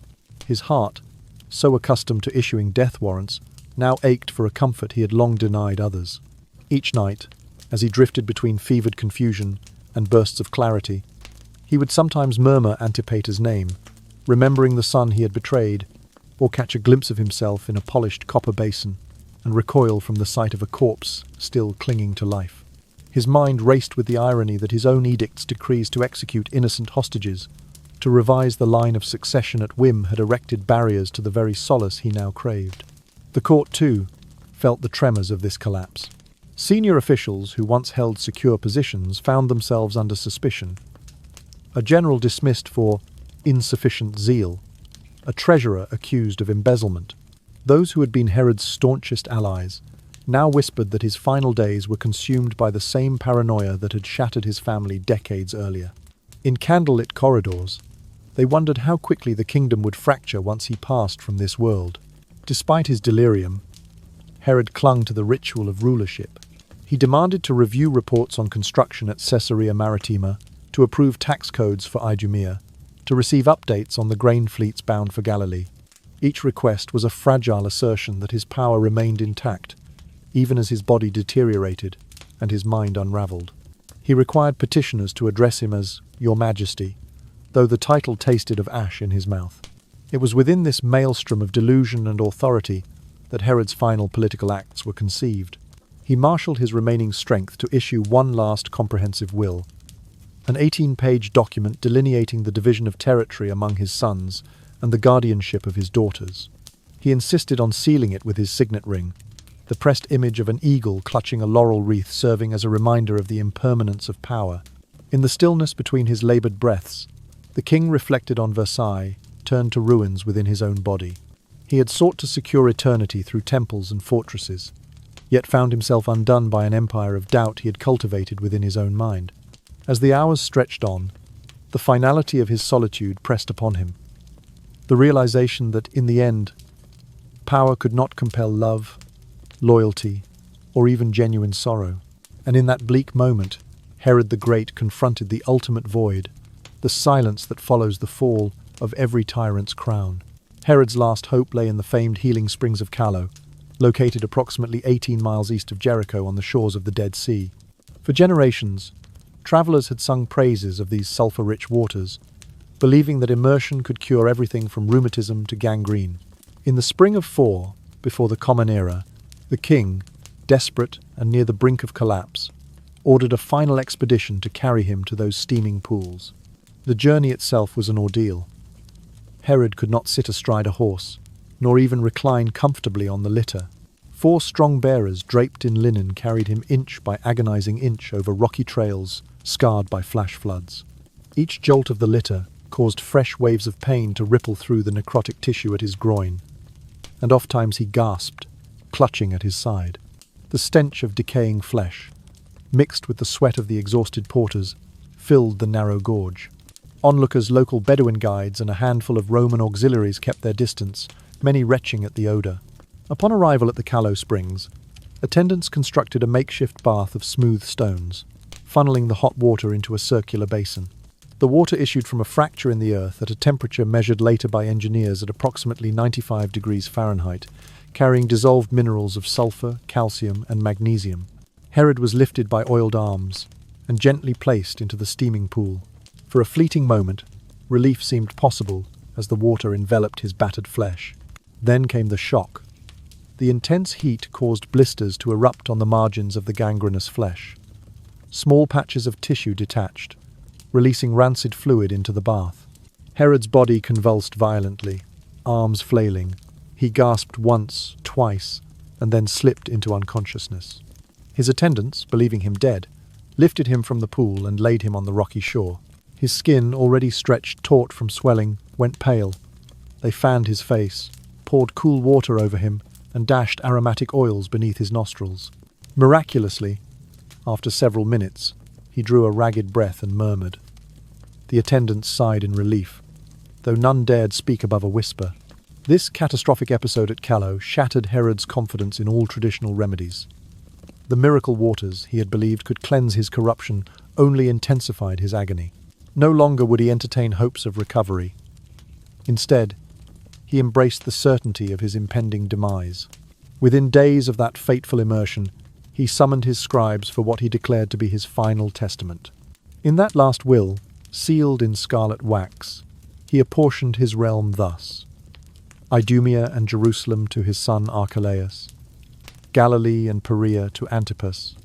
His heart, so accustomed to issuing death warrants, now ached for a comfort he had long denied others. Each night, as he drifted between fevered confusion and bursts of clarity, he would sometimes murmur Antipater's name, remembering the son he had betrayed, or catch a glimpse of himself in a polished copper basin and recoil from the sight of a corpse still clinging to life. His mind raced with the irony that his own edict's decrees to execute innocent hostages, to revise the line of succession at whim, had erected barriers to the very solace he now craved. The court, too, felt the tremors of this collapse. Senior officials who once held secure positions found themselves under suspicion. A general dismissed for insufficient zeal, a treasurer accused of embezzlement. Those who had been Herod's staunchest allies now whispered that his final days were consumed by the same paranoia that had shattered his family decades earlier. In candlelit corridors, they wondered how quickly the kingdom would fracture once he passed from this world. Despite his delirium, Herod clung to the ritual of rulership. He demanded to review reports on construction at Caesarea Maritima, to approve tax codes for Idumea, to receive updates on the grain fleets bound for Galilee. Each request was a fragile assertion that his power remained intact, even as his body deteriorated and his mind unraveled. He required petitioners to address him as Your Majesty, though the title tasted of ash in his mouth. It was within this maelstrom of delusion and authority that Herod's final political acts were conceived. He marshaled his remaining strength to issue one last comprehensive will, an 18-page document delineating the division of territory among his sons and the guardianship of his daughters. He insisted on sealing it with his signet ring, the pressed image of an eagle clutching a laurel wreath serving as a reminder of the impermanence of power. In the stillness between his labored breaths, the king reflected on Versailles, turned to ruins within his own body. He had sought to secure eternity through temples and fortresses, yet found himself undone by an empire of doubt he had cultivated within his own mind. As the hours stretched on, the finality of his solitude pressed upon him. The realization that, in the end, power could not compel love, loyalty, or even genuine sorrow. And in that bleak moment, Herod the Great confronted the ultimate void, the silence that follows the fall of every tyrant's crown. Herod's last hope lay in the famed healing springs of Callo, located approximately 18 miles east of Jericho on the shores of the Dead Sea. For generations, travelers had sung praises of these sulfur-rich waters, believing that immersion could cure everything from rheumatism to gangrene. In the spring of 4, before the Common Era, the king, desperate and near the brink of collapse, ordered a final expedition to carry him to those steaming pools. The journey itself was an ordeal. Herod could not sit astride a horse, nor even recline comfortably on the litter. 4 strong bearers draped in linen carried him inch by agonizing inch over rocky trails scarred by flash floods. Each jolt of the litter caused fresh waves of pain to ripple through the necrotic tissue at his groin, and ofttimes he gasped, clutching at his side. The stench of decaying flesh, mixed with the sweat of the exhausted porters, filled the narrow gorge. Onlookers, local Bedouin guides, and a handful of Roman auxiliaries kept their distance, many retching at the odour. Upon arrival at the Callo Springs, attendants constructed a makeshift bath of smooth stones, funneling the hot water into a circular basin. The water issued from a fracture in the earth at a temperature measured later by engineers at approximately 95 degrees Fahrenheit, carrying dissolved minerals of sulfur, calcium, and magnesium. Herod was lifted by oiled arms and gently placed into the steaming pool. For a fleeting moment, relief seemed possible as the water enveloped his battered flesh. Then came the shock. The intense heat caused blisters to erupt on the margins of the gangrenous flesh. Small patches of tissue detached, releasing rancid fluid into the bath. Herod's body convulsed violently, arms flailing. He gasped once, twice, and then slipped into unconsciousness. His attendants, believing him dead, lifted him from the pool and laid him on the rocky shore. His skin, already stretched taut from swelling, went pale. They fanned his face, poured cool water over him, and dashed aromatic oils beneath his nostrils. Miraculously, after several minutes, he drew a ragged breath and murmured. The attendants sighed in relief, though none dared speak above a whisper. This catastrophic episode at Calais shattered Herod's confidence in all traditional remedies. The miracle waters he had believed could cleanse his corruption only intensified his agony. No longer would he entertain hopes of recovery. Instead, he embraced the certainty of his impending demise. Within days of that fateful immersion, he summoned his scribes for what he declared to be his final testament. In that last will, sealed in scarlet wax, he apportioned his realm thus: Idumea and Jerusalem to his son Archelaus, Galilee and Perea to Antipas,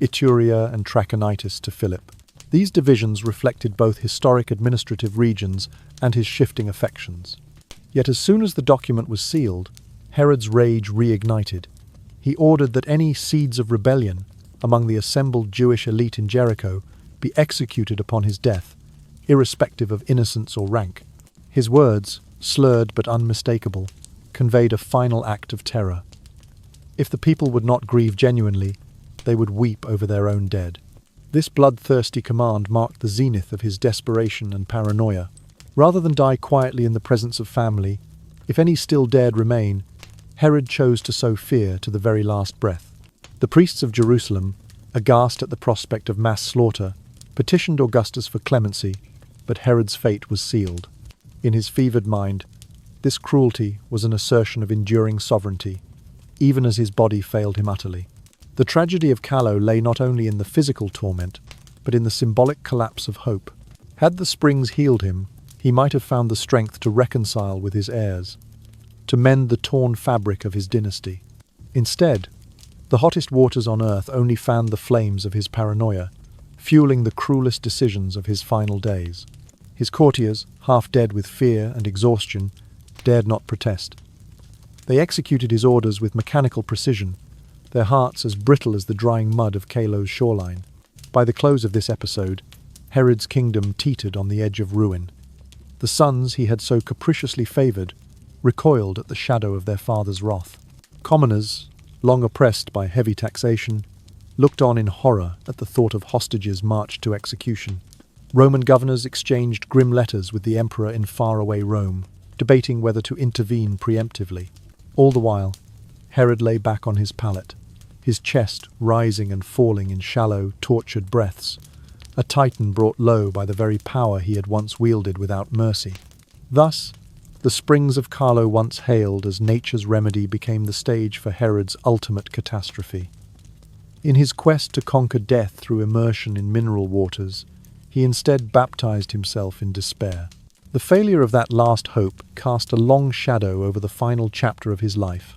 Iturea and Trachonitis to Philip. These divisions reflected both historic administrative regions and his shifting affections. Yet as soon as the document was sealed, Herod's rage reignited. He ordered that any seeds of rebellion among the assembled Jewish elite in Jericho be executed upon his death, irrespective of innocence or rank. His words, slurred but unmistakable, conveyed a final act of terror. If the people would not grieve genuinely, they would weep over their own dead. This bloodthirsty command marked the zenith of his desperation and paranoia. Rather than die quietly in the presence of family, if any still dared remain, Herod chose to sow fear to the very last breath. The priests of Jerusalem, aghast at the prospect of mass slaughter, petitioned Augustus for clemency, but Herod's fate was sealed. In his fevered mind, this cruelty was an assertion of enduring sovereignty, even as his body failed him utterly. The tragedy of Calais lay not only in the physical torment, but in the symbolic collapse of hope. Had the springs healed him, he might have found the strength to reconcile with his heirs, to mend the torn fabric of his dynasty. Instead, the hottest waters on earth only fanned the flames of his paranoia, fueling the cruelest decisions of his final days. His courtiers, half dead with fear and exhaustion, dared not protest. They executed his orders with mechanical precision, their hearts as brittle as the drying mud of Calais' shoreline. By the close of this episode, Herod's kingdom teetered on the edge of ruin. The sons he had so capriciously favoured recoiled at the shadow of their father's wrath. Commoners, long oppressed by heavy taxation, looked on in horror at the thought of hostages marched to execution. Roman governors exchanged grim letters with the emperor in faraway Rome, debating whether to intervene preemptively. All the while, Herod lay back on his pallet, his chest rising and falling in shallow, tortured breaths, a titan brought low by the very power he had once wielded without mercy. Thus, the springs of Calais, once hailed as nature's remedy, became the stage for Herod's ultimate catastrophe. In his quest to conquer death through immersion in mineral waters, he instead baptized himself in despair. The failure of that last hope cast a long shadow over the final chapter of his life,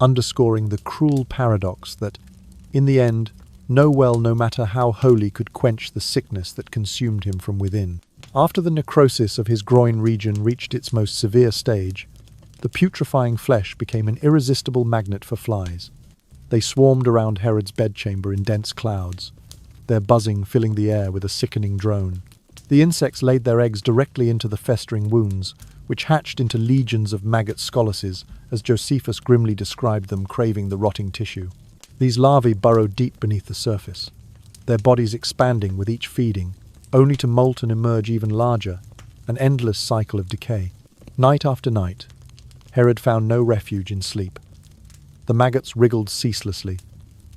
underscoring the cruel paradox that, in the end, no well, no matter how holy, could quench the sickness that consumed him from within. After the necrosis of his groin region reached its most severe stage, the putrefying flesh became an irresistible magnet for flies. They swarmed around Herod's bedchamber in dense clouds, their buzzing filling the air with a sickening drone. The insects laid their eggs directly into the festering wounds, which hatched into legions of maggot scolices, as Josephus grimly described them, craving the rotting tissue. These larvae burrowed deep beneath the surface, their bodies expanding with each feeding, only to molt and emerge even larger, an endless cycle of decay. Night after night, Herod found no refuge in sleep. The maggots wriggled ceaselessly,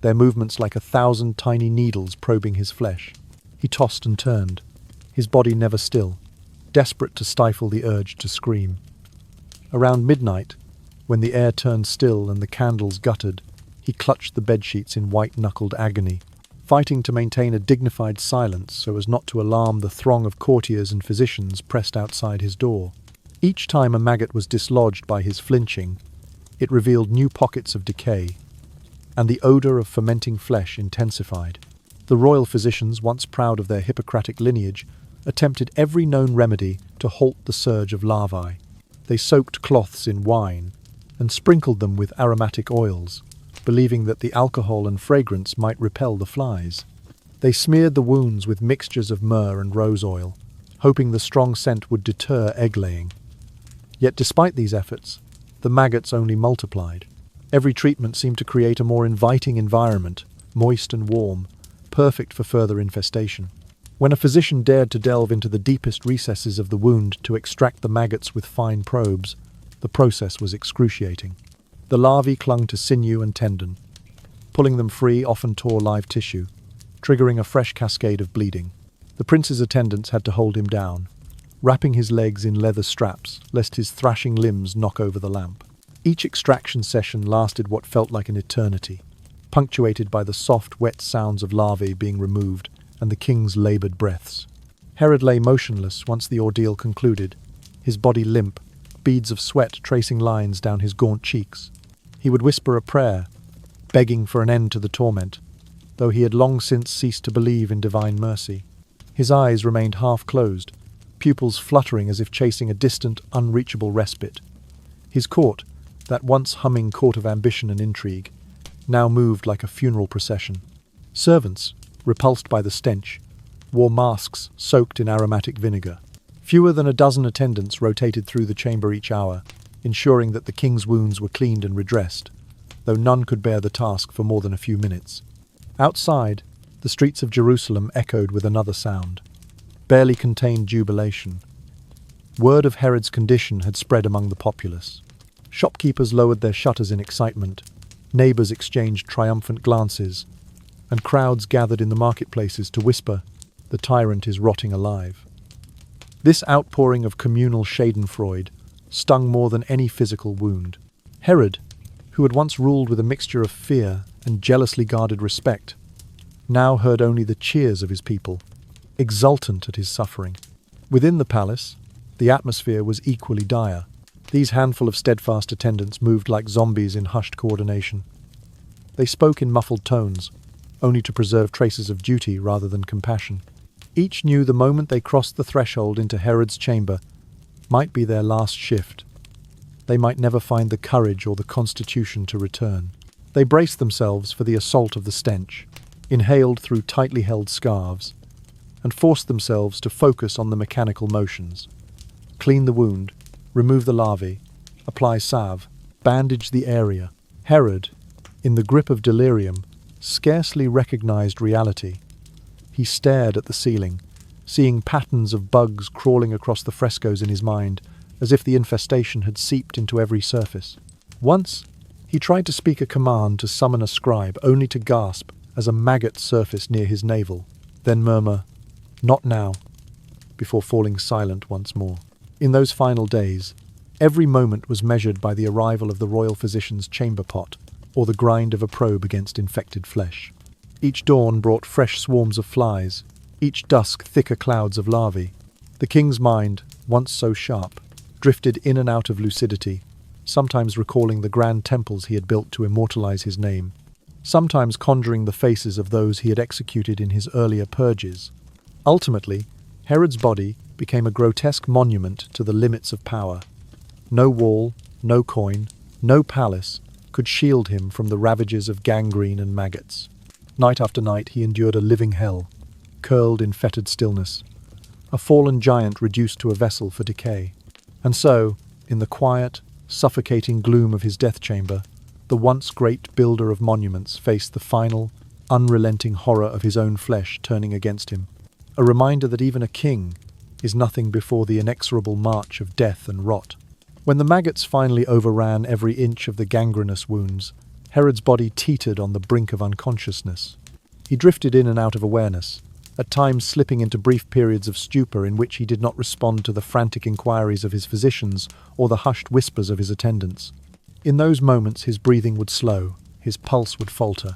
their movements like 1,000 tiny needles probing his flesh. He tossed and turned, his body never still, desperate to stifle the urge to scream. Around midnight, when the air turned still and the candles guttered, he clutched the bedsheets in white-knuckled agony, fighting to maintain a dignified silence so as not to alarm the throng of courtiers and physicians pressed outside his door. Each time a maggot was dislodged by his flinching, it revealed new pockets of decay, and the odour of fermenting flesh intensified. The royal physicians, once proud of their Hippocratic lineage, attempted every known remedy to halt the surge of larvae. They soaked cloths in wine and sprinkled them with aromatic oils, believing that the alcohol and fragrance might repel the flies. They smeared the wounds with mixtures of myrrh and rose oil, hoping the strong scent would deter egg-laying. Yet despite these efforts, the maggots only multiplied. Every treatment seemed to create a more inviting environment, moist and warm, perfect for further infestation. When a physician dared to delve into the deepest recesses of the wound to extract the maggots with fine probes, the process was excruciating. The larvae clung to sinew and tendon. Pulling them free often tore live tissue, triggering a fresh cascade of bleeding. The prince's attendants had to hold him down, wrapping his legs in leather straps lest his thrashing limbs knock over the lamp. Each extraction session lasted what felt like an eternity, punctuated by the soft, wet sounds of larvae being removed and the king's laboured breaths. Herod lay motionless once the ordeal concluded, his body limp, beads of sweat tracing lines down his gaunt cheeks. He would whisper a prayer, begging for an end to the torment, though he had long since ceased to believe in divine mercy. His eyes remained half-closed, pupils fluttering as if chasing a distant, unreachable respite. His court, that once humming court of ambition and intrigue, now moved like a funeral procession. Servants, repulsed by the stench, wore masks soaked in aromatic vinegar. Fewer than a dozen attendants rotated through the chamber each hour, ensuring that the king's wounds were cleaned and redressed, though none could bear the task for more than a few minutes. Outside, the streets of Jerusalem echoed with another sound, barely contained jubilation. Word of Herod's condition had spread among the populace. Shopkeepers lowered their shutters in excitement, neighbours exchanged triumphant glances, and crowds gathered in the marketplaces to whisper, "The tyrant is rotting alive." This outpouring of communal schadenfreude stung more than any physical wound. Herod, who had once ruled with a mixture of fear and jealously guarded respect, now heard only the cheers of his people, exultant at his suffering. Within the palace, the atmosphere was equally dire. These handful of steadfast attendants moved like zombies in hushed coordination. They spoke in muffled tones, only to preserve traces of duty rather than compassion. Each knew the moment they crossed the threshold into Herod's chamber might be their last shift. They might never find the courage or the constitution to return. They braced themselves for the assault of the stench, inhaled through tightly held scarves, and forced themselves to focus on the mechanical motions. Clean the wound, remove the larvae, apply salve, bandage the area. Herod, in the grip of delirium, scarcely recognized reality. He stared at the ceiling, seeing patterns of bugs crawling across the frescoes in his mind, as if the infestation had seeped into every surface. Once, he tried to speak a command to summon a scribe, only to gasp as a maggot surfaced near his navel, then murmur, "Not now," before falling silent once more. In those final days, every moment was measured by the arrival of the royal physician's chamber pot, or the grind of a probe against infected flesh. Each dawn brought fresh swarms of flies, each dusk thicker clouds of larvae. The king's mind, once so sharp, drifted in and out of lucidity, sometimes recalling the grand temples he had built to immortalize his name, sometimes conjuring the faces of those he had executed in his earlier purges. Ultimately, Herod's body became a grotesque monument to the limits of power. No wall, no coin, no palace could shield him from the ravages of gangrene and maggots. Night after night he endured a living hell, curled in fettered stillness, a fallen giant reduced to a vessel for decay. And so, in the quiet, suffocating gloom of his death chamber, the once great builder of monuments faced the final, unrelenting horror of his own flesh turning against him, a reminder that even a king is nothing before the inexorable march of death and rot. When the maggots finally overran every inch of the gangrenous wounds, Herod's body teetered on the brink of unconsciousness. He drifted in and out of awareness, at times slipping into brief periods of stupor in which he did not respond to the frantic inquiries of his physicians or the hushed whispers of his attendants. In those moments his breathing would slow, his pulse would falter,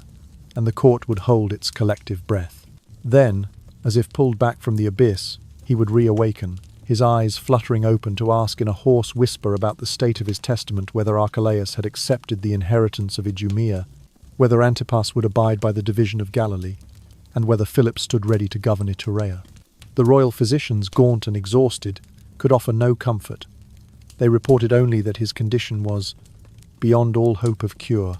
and the court would hold its collective breath. Then, as if pulled back from the abyss, he would reawaken, his eyes fluttering open to ask in a hoarse whisper about the state of his testament, whether Archelaus had accepted the inheritance of Idumea, whether Antipas would abide by the division of Galilee, and whether Philip stood ready to govern Iturea. The royal physicians, gaunt and exhausted, could offer no comfort. They reported only that his condition was beyond all hope of cure,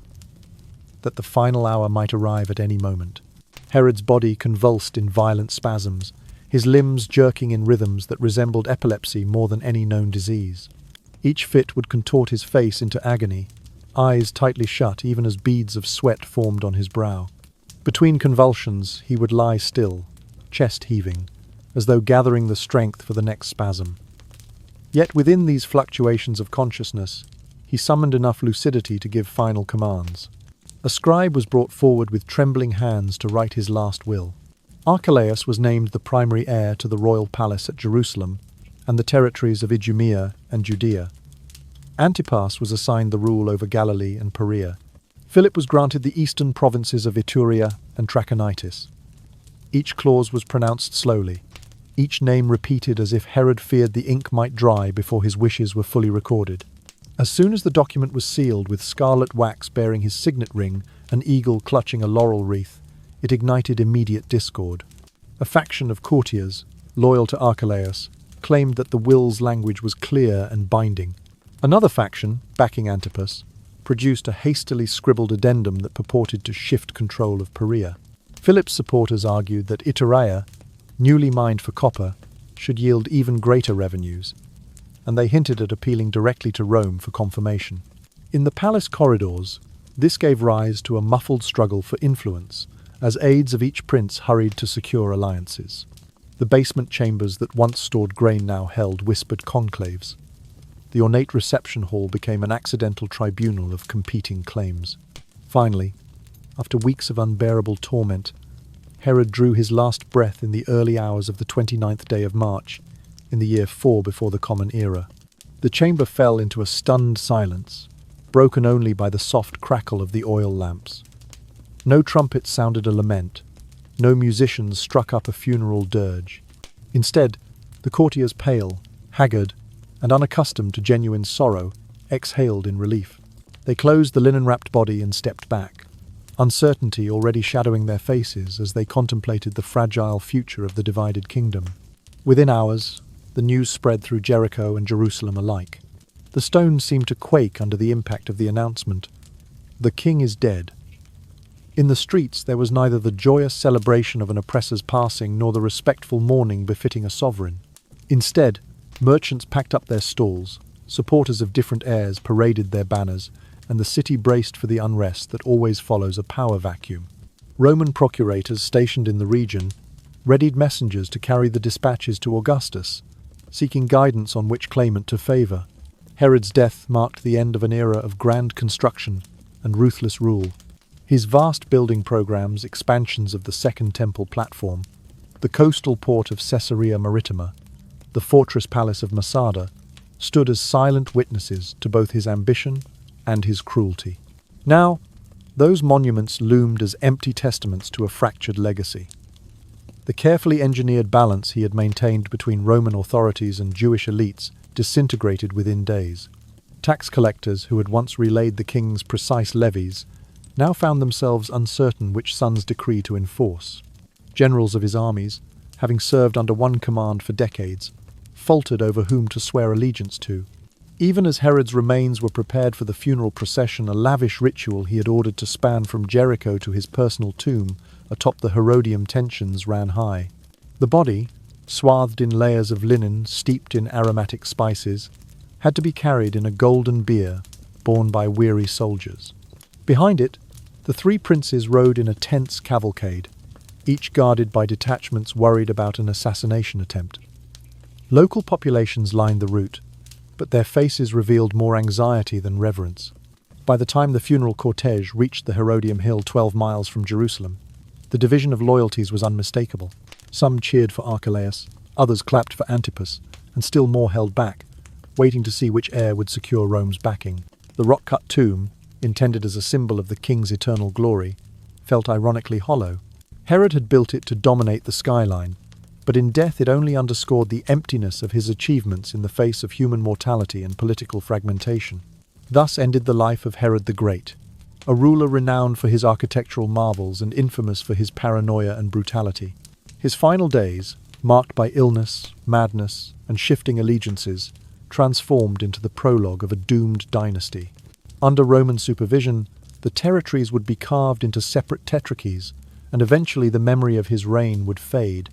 that the final hour might arrive at any moment. Herod's body convulsed in violent spasms, his limbs jerking in rhythms that resembled epilepsy more than any known disease. Each fit would contort his face into agony, eyes tightly shut even as beads of sweat formed on his brow. Between convulsions, he would lie still, chest heaving, as though gathering the strength for the next spasm. Yet within these fluctuations of consciousness, he summoned enough lucidity to give final commands. A scribe was brought forward with trembling hands to write his last will. Archelaus was named the primary heir to the royal palace at Jerusalem and the territories of Idumea and Judea. Antipas was assigned the rule over Galilee and Perea. Philip was granted the eastern provinces of Iturea and Trachonitis. Each clause was pronounced slowly, each name repeated as if Herod feared the ink might dry before his wishes were fully recorded. As soon as the document was sealed with scarlet wax bearing his signet ring, an eagle clutching a laurel wreath, it ignited immediate discord. A faction of courtiers, loyal to Archelaus, claimed that the will's language was clear and binding. Another faction, backing Antipas, produced a hastily scribbled addendum that purported to shift control of Perea. Philip's supporters argued that Iturea, newly mined for copper, should yield even greater revenues, and they hinted at appealing directly to Rome for confirmation. In the palace corridors, this gave rise to a muffled struggle for influence, as aides of each prince hurried to secure alliances. The basement chambers that once stored grain now held whispered conclaves. The ornate reception hall became an accidental tribunal of competing claims. Finally, after weeks of unbearable torment, Herod drew his last breath in the early hours of the 29th day of March, in the year 4 before the Common Era. The chamber fell into a stunned silence, broken only by the soft crackle of the oil lamps. No trumpet sounded a lament, no musicians struck up a funeral dirge. Instead, the courtiers, pale, haggard, and unaccustomed to genuine sorrow, exhaled in relief. They closed the linen-wrapped body and stepped back, uncertainty already shadowing their faces as they contemplated the fragile future of the divided kingdom. Within hours, the news spread through Jericho and Jerusalem alike. The stones seemed to quake under the impact of the announcement. The king is dead. In the streets there was neither the joyous celebration of an oppressor's passing nor the respectful mourning befitting a sovereign. Instead, merchants packed up their stalls, supporters of different heirs paraded their banners, and the city braced for the unrest that always follows a power vacuum. Roman procurators stationed in the region readied messengers to carry the dispatches to Augustus, seeking guidance on which claimant to favor. Herod's death marked the end of an era of grand construction and ruthless rule. His vast building programs, expansions of the Second Temple platform, the coastal port of Caesarea Maritima, the fortress palace of Masada, stood as silent witnesses to both his ambition and his cruelty. Now, those monuments loomed as empty testaments to a fractured legacy. The carefully engineered balance he had maintained between Roman authorities and Jewish elites disintegrated within days. Tax collectors who had once relayed the king's precise levies now found themselves uncertain which son's decree to enforce. Generals of his armies, having served under one command for decades, faltered over whom to swear allegiance to. Even as Herod's remains were prepared for the funeral procession, a lavish ritual he had ordered to span from Jericho to his personal tomb atop the Herodium tensions ran high. The body, swathed in layers of linen steeped in aromatic spices, had to be carried in a golden bier borne by weary soldiers. Behind it, the three princes rode in a tense cavalcade, each guarded by detachments worried about an assassination attempt. Local populations lined the route, but their faces revealed more anxiety than reverence. By the time the funeral cortege reached the Herodium Hill 12 miles from Jerusalem, the division of loyalties was unmistakable. Some cheered for Archelaus, others clapped for Antipas, and still more held back, waiting to see which heir would secure Rome's backing. The rock-cut tomb, intended as a symbol of the king's eternal glory, felt ironically hollow. Herod had built it to dominate the skyline, but in death it only underscored the emptiness of his achievements in the face of human mortality and political fragmentation. Thus ended the life of Herod the Great, a ruler renowned for his architectural marvels and infamous for his paranoia and brutality. His final days, marked by illness, madness, and shifting allegiances, transformed into the prologue of a doomed dynasty. Under Roman supervision, The territories would be carved into separate tetrarchies, and eventually the memory of his reign would fade,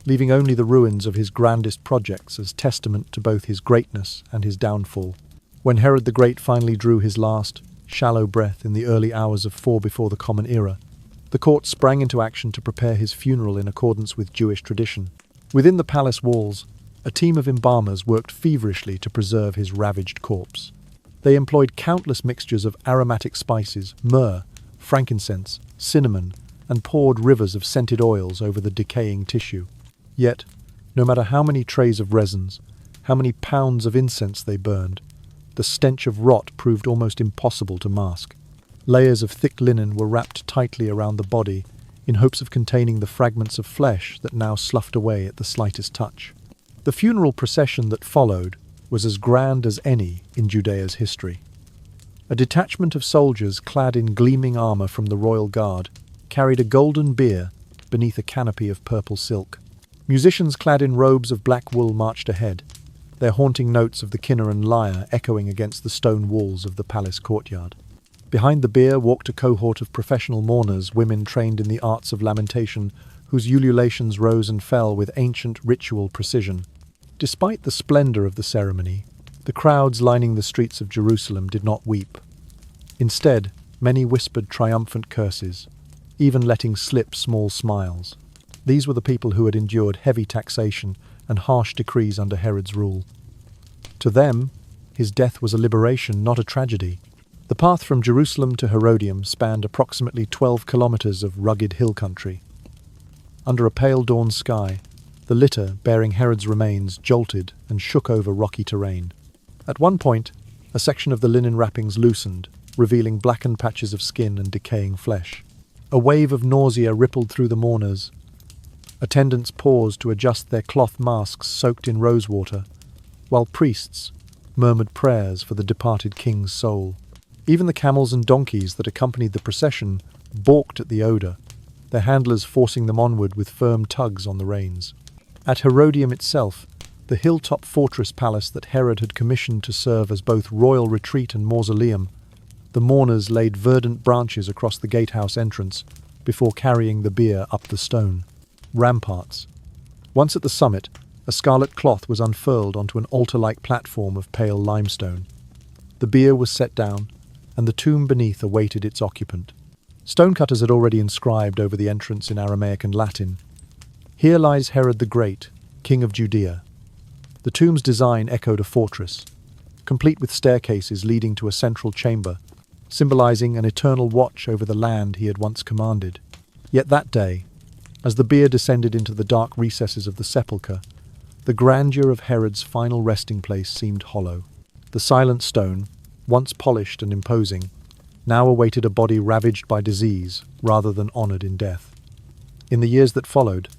leaving only the ruins of his grandest projects as testament to both his greatness and his downfall. When Herod the Great finally drew his last, shallow breath in the early hours of 4 before the Common Era, the court sprang into action to prepare his funeral in accordance with Jewish tradition. Within the palace walls, a team of embalmers worked feverishly to preserve his ravaged corpse. They employed countless mixtures of aromatic spices, myrrh, frankincense, cinnamon, and poured rivers of scented oils over the decaying tissue. Yet, no matter how many trays of resins, how many pounds of incense they burned, the stench of rot proved almost impossible to mask. Layers of thick linen were wrapped tightly around the body in hopes of containing the fragments of flesh that now sloughed away at the slightest touch. The funeral procession that followed was as grand as any in Judea's history. A detachment of soldiers clad in gleaming armor from the royal guard carried a golden bier beneath a canopy of purple silk. Musicians clad in robes of black wool marched ahead, their haunting notes of the kinnor and lyre echoing against the stone walls of the palace courtyard. Behind the bier walked a cohort of professional mourners, women trained in the arts of lamentation, whose ululations rose and fell with ancient ritual precision. Despite the splendor of the ceremony, the crowds lining the streets of Jerusalem did not weep. Instead, many whispered triumphant curses, even letting slip small smiles. These were the people who had endured heavy taxation and harsh decrees under Herod's rule. To them, his death was a liberation, not a tragedy. The path from Jerusalem to Herodium spanned approximately 12 kilometers of rugged hill country. Under a pale dawn sky, the litter bearing Herod's remains jolted and shook over rocky terrain. At one point, a section of the linen wrappings loosened, revealing blackened patches of skin and decaying flesh. A wave of nausea rippled through the mourners. Attendants paused to adjust their cloth masks soaked in rosewater, while priests murmured prayers for the departed king's soul. Even the camels and donkeys that accompanied the procession balked at the odor, their handlers forcing them onward with firm tugs on the reins. At Herodium itself, the hilltop fortress palace that Herod had commissioned to serve as both royal retreat and mausoleum, the mourners laid verdant branches across the gatehouse entrance before carrying the bier up the stone ramparts. Once at the summit, a scarlet cloth was unfurled onto an altar-like platform of pale limestone. The bier was set down, and the tomb beneath awaited its occupant. Stonecutters had already inscribed over the entrance in Aramaic and Latin, "Here lies Herod the Great, King of Judea." The tomb's design echoed a fortress, complete with staircases leading to a central chamber, symbolizing an eternal watch over the land he had once commanded. Yet that day, as the bier descended into the dark recesses of the sepulchre, the grandeur of Herod's final resting place seemed hollow. The silent stone, once polished and imposing, now awaited a body ravaged by disease rather than honored in death. In the years that followed,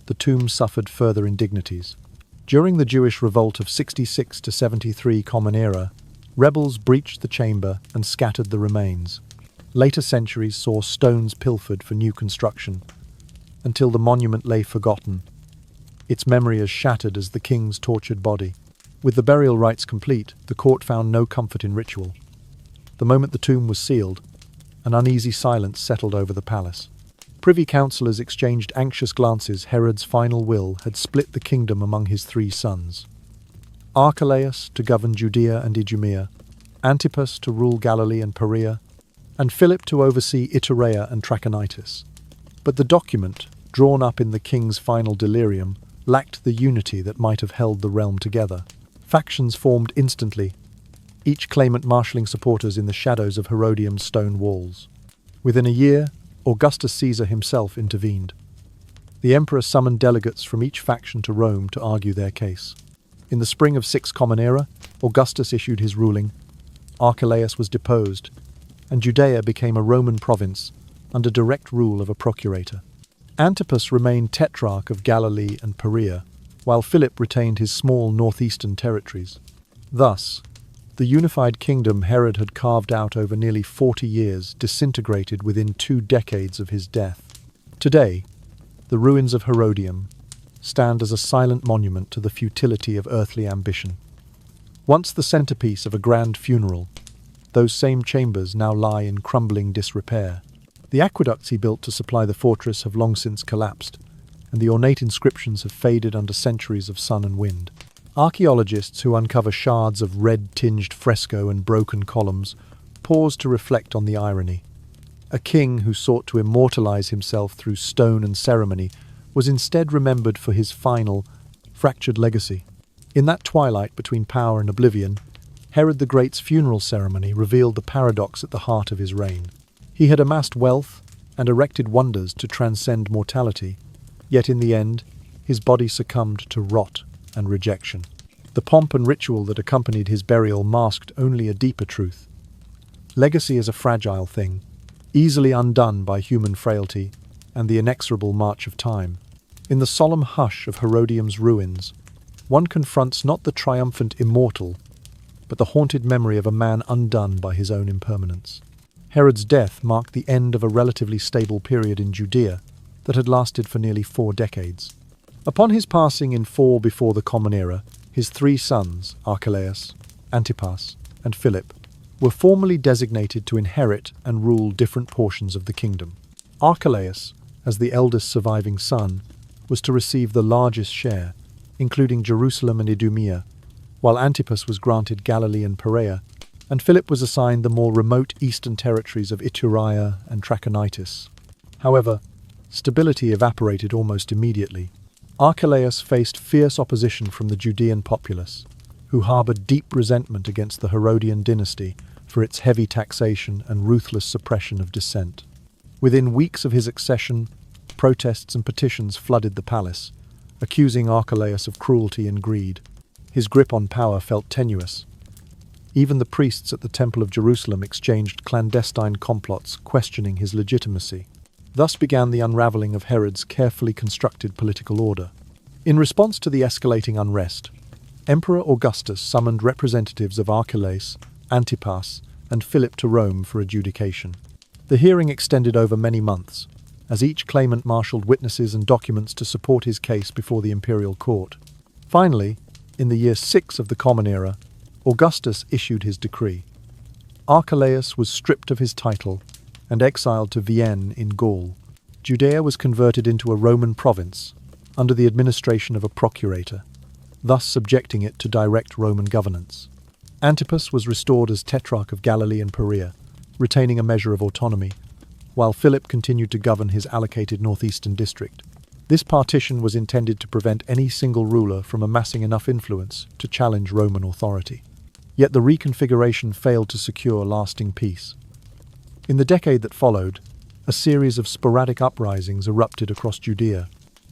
the tomb suffered further indignities. During the Jewish revolt of 66 to 73 Common Era, rebels breached the chamber and scattered the remains. Later centuries saw stones pilfered for new construction, until the monument lay forgotten, its memory as shattered as the king's tortured body. With the burial rites complete, the court found no comfort in ritual. The moment the tomb was sealed, an uneasy silence settled over the palace. Privy councillors exchanged anxious glances. Herod's final will had split the kingdom among his 3 sons. Archelaus to govern Judea and Idumea, Antipas to rule Galilee and Perea, and Philip to oversee Iturea and Trachonitis. But the document, drawn up in the king's final delirium, lacked the unity that might have held the realm together. Factions formed instantly, each claimant marshalling supporters in the shadows of Herodium's stone walls. Within a year, Augustus Caesar himself intervened. The emperor summoned delegates from each faction to Rome to argue their case. In the spring of 6 Common Era, Augustus issued his ruling. Archelaus was deposed, and Judea became a Roman province under direct rule of a procurator. Antipas remained tetrarch of Galilee and Perea, while Philip retained his small northeastern territories. Thus, the unified kingdom Herod had carved out over nearly 40 years disintegrated within 2 decades of his death. Today, the ruins of Herodium stand as a silent monument to the futility of earthly ambition. Once the centerpiece of a grand funeral, those same chambers now lie in crumbling disrepair. The aqueducts he built to supply the fortress have long since collapsed, and the ornate inscriptions have faded under centuries of sun and wind. Archaeologists who uncover shards of red-tinged fresco and broken columns pause to reflect on the irony. A king who sought to immortalize himself through stone and ceremony was instead remembered for his final, fractured legacy. In that twilight between power and oblivion, Herod the Great's funeral ceremony revealed the paradox at the heart of his reign. He had amassed wealth and erected wonders to transcend mortality, yet in the end, his body succumbed to rot and rejection. The pomp and ritual that accompanied his burial masked only a deeper truth. Legacy is a fragile thing, easily undone by human frailty and the inexorable march of time. In the solemn hush of Herodium's ruins, one confronts not the triumphant immortal, but the haunted memory of a man undone by his own impermanence. Herod's death marked the end of a relatively stable period in Judea that had lasted for nearly 4 decades. Upon his passing in 4 before the Common Era, his 3 sons, Archelaus, Antipas, and Philip, were formally designated to inherit and rule different portions of the kingdom. Archelaus, as the eldest surviving son, was to receive the largest share, including Jerusalem and Idumea, while Antipas was granted Galilee and Perea, and Philip was assigned the more remote eastern territories of Iturea and Trachonitis. However, stability evaporated almost immediately. Archelaus faced fierce opposition from the Judean populace, who harbored deep resentment against the Herodian dynasty for its heavy taxation and ruthless suppression of dissent. Within weeks of his accession, protests and petitions flooded the palace, accusing Archelaus of cruelty and greed. His grip on power felt tenuous. Even the priests at the Temple of Jerusalem exchanged clandestine complots questioning his legitimacy. Thus began the unraveling of Herod's carefully constructed political order. In response to the escalating unrest, Emperor Augustus summoned representatives of Archelaus, Antipas, and Philip to Rome for adjudication. The hearing extended over many months, as each claimant marshaled witnesses and documents to support his case before the imperial court. Finally, in the year 6 of the Common Era, Augustus issued his decree. Archelaus was stripped of his title and exiled to Vienne in Gaul. Judea was converted into a Roman province under the administration of a procurator, thus subjecting it to direct Roman governance. Antipas was restored as Tetrarch of Galilee and Perea, retaining a measure of autonomy, while Philip continued to govern his allocated northeastern district. This partition was intended to prevent any single ruler from amassing enough influence to challenge Roman authority. Yet the reconfiguration failed to secure lasting peace. In the decade that followed, a series of sporadic uprisings erupted across Judea.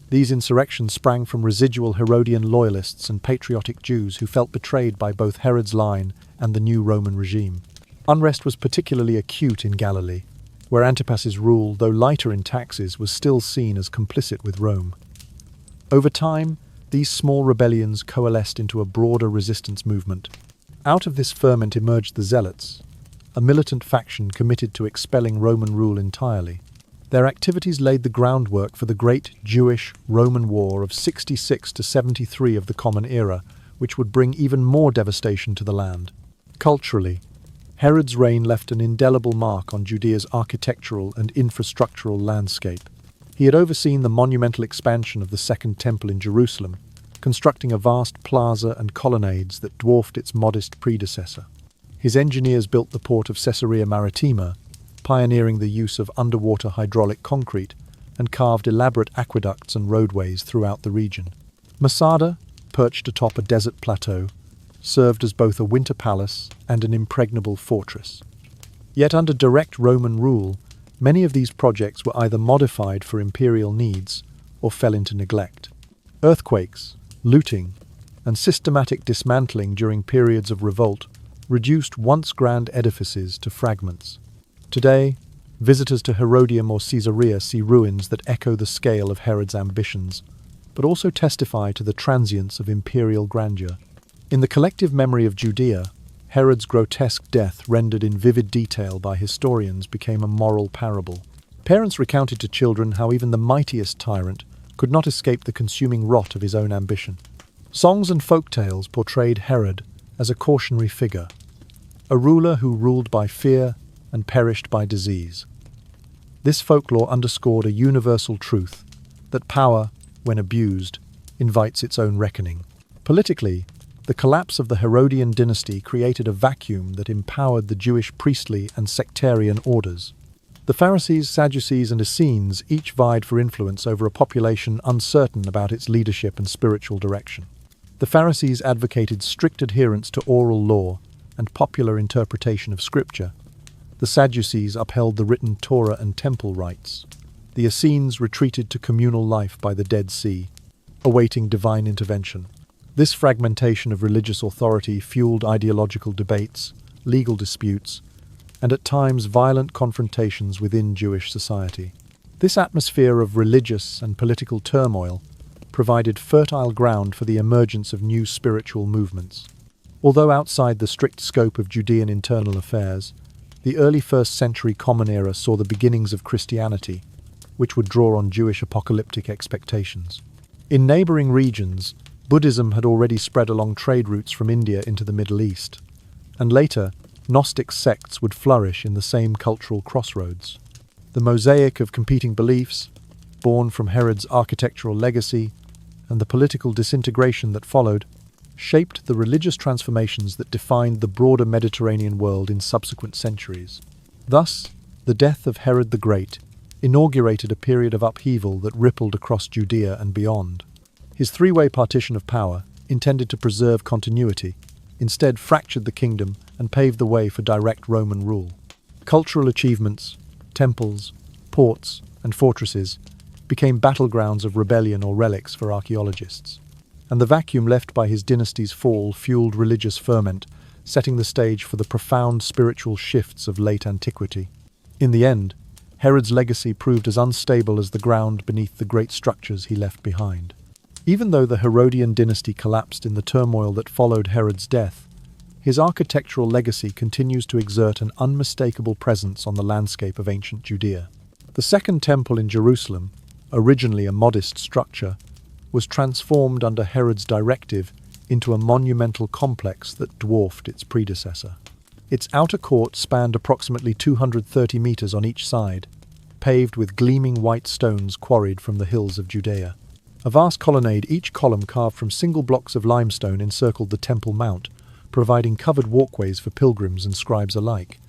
These insurrections sprang from residual Herodian loyalists and patriotic Jews who felt betrayed by both Herod's line and the new Roman regime. Unrest was particularly acute in Galilee, where Antipas's rule, though lighter in taxes, was still seen as complicit with Rome. Over time, these small rebellions coalesced into a broader resistance movement. Out of this ferment emerged the Zealots, a militant faction committed to expelling Roman rule entirely. Their activities laid the groundwork for the Great Jewish-Roman War of 66 to 73 of the Common Era, which would bring even more devastation to the land. Culturally, Herod's reign left an indelible mark on Judea's architectural and infrastructural landscape. He had overseen the monumental expansion of the Second Temple in Jerusalem, constructing a vast plaza and colonnades that dwarfed its modest predecessor. His engineers built the port of Caesarea Maritima, pioneering the use of underwater hydraulic concrete, and carved elaborate aqueducts and roadways throughout the region. Masada, perched atop a desert plateau, served as both a winter palace and an impregnable fortress. Yet under direct Roman rule, many of these projects were either modified for imperial needs or fell into neglect. Earthquakes, looting, and systematic dismantling during periods of revolt reduced once grand edifices to fragments. Today, visitors to Herodium or Caesarea see ruins that echo the scale of Herod's ambitions, but also testify to the transience of imperial grandeur. In the collective memory of Judea, Herod's grotesque death, rendered in vivid detail by historians, became a moral parable. Parents recounted to children how even the mightiest tyrant could not escape the consuming rot of his own ambition. Songs and folk tales portrayed Herod as a cautionary figure, a ruler who ruled by fear and perished by disease. This folklore underscored a universal truth that power, when abused, invites its own reckoning. Politically, the collapse of the Herodian dynasty created a vacuum that empowered the Jewish priestly and sectarian orders. The Pharisees, Sadducees, and Essenes each vied for influence over a population uncertain about its leadership and spiritual direction. The Pharisees advocated strict adherence to oral law and popular interpretation of Scripture. The Sadducees upheld the written Torah and temple rites. The Essenes retreated to communal life by the Dead Sea, awaiting divine intervention. This fragmentation of religious authority fueled ideological debates, legal disputes, and at times violent confrontations within Jewish society. This atmosphere of religious and political turmoil provided fertile ground for the emergence of new spiritual movements. Although outside the strict scope of Judean internal affairs, the early 1st century Common Era saw the beginnings of Christianity, which would draw on Jewish apocalyptic expectations. In neighboring regions, Buddhism had already spread along trade routes from India into the Middle East, and later, Gnostic sects would flourish in the same cultural crossroads. The mosaic of competing beliefs, born from Herod's architectural legacy, and the political disintegration that followed, shaped the religious transformations that defined the broader Mediterranean world in subsequent centuries. Thus, the death of Herod the Great inaugurated a period of upheaval that rippled across Judea and beyond. His three-way partition of power, intended to preserve continuity, instead fractured the kingdom and paved the way for direct Roman rule. Cultural achievements, temples, ports, and fortresses became battlegrounds of rebellion or relics for archaeologists. And the vacuum left by his dynasty's fall fueled religious ferment, setting the stage for the profound spiritual shifts of late antiquity. In the end, Herod's legacy proved as unstable as the ground beneath the great structures he left behind. Even though the Herodian dynasty collapsed in the turmoil that followed Herod's death, his architectural legacy continues to exert an unmistakable presence on the landscape of ancient Judea. The Second Temple in Jerusalem, originally a modest structure, was transformed under Herod's directive into a monumental complex that dwarfed its predecessor. Its outer court spanned approximately 230 meters on each side, paved with gleaming white stones quarried from the hills of Judea. A vast colonnade, each column carved from single blocks of limestone, encircled the Temple Mount, providing covered walkways for pilgrims and scribes alike.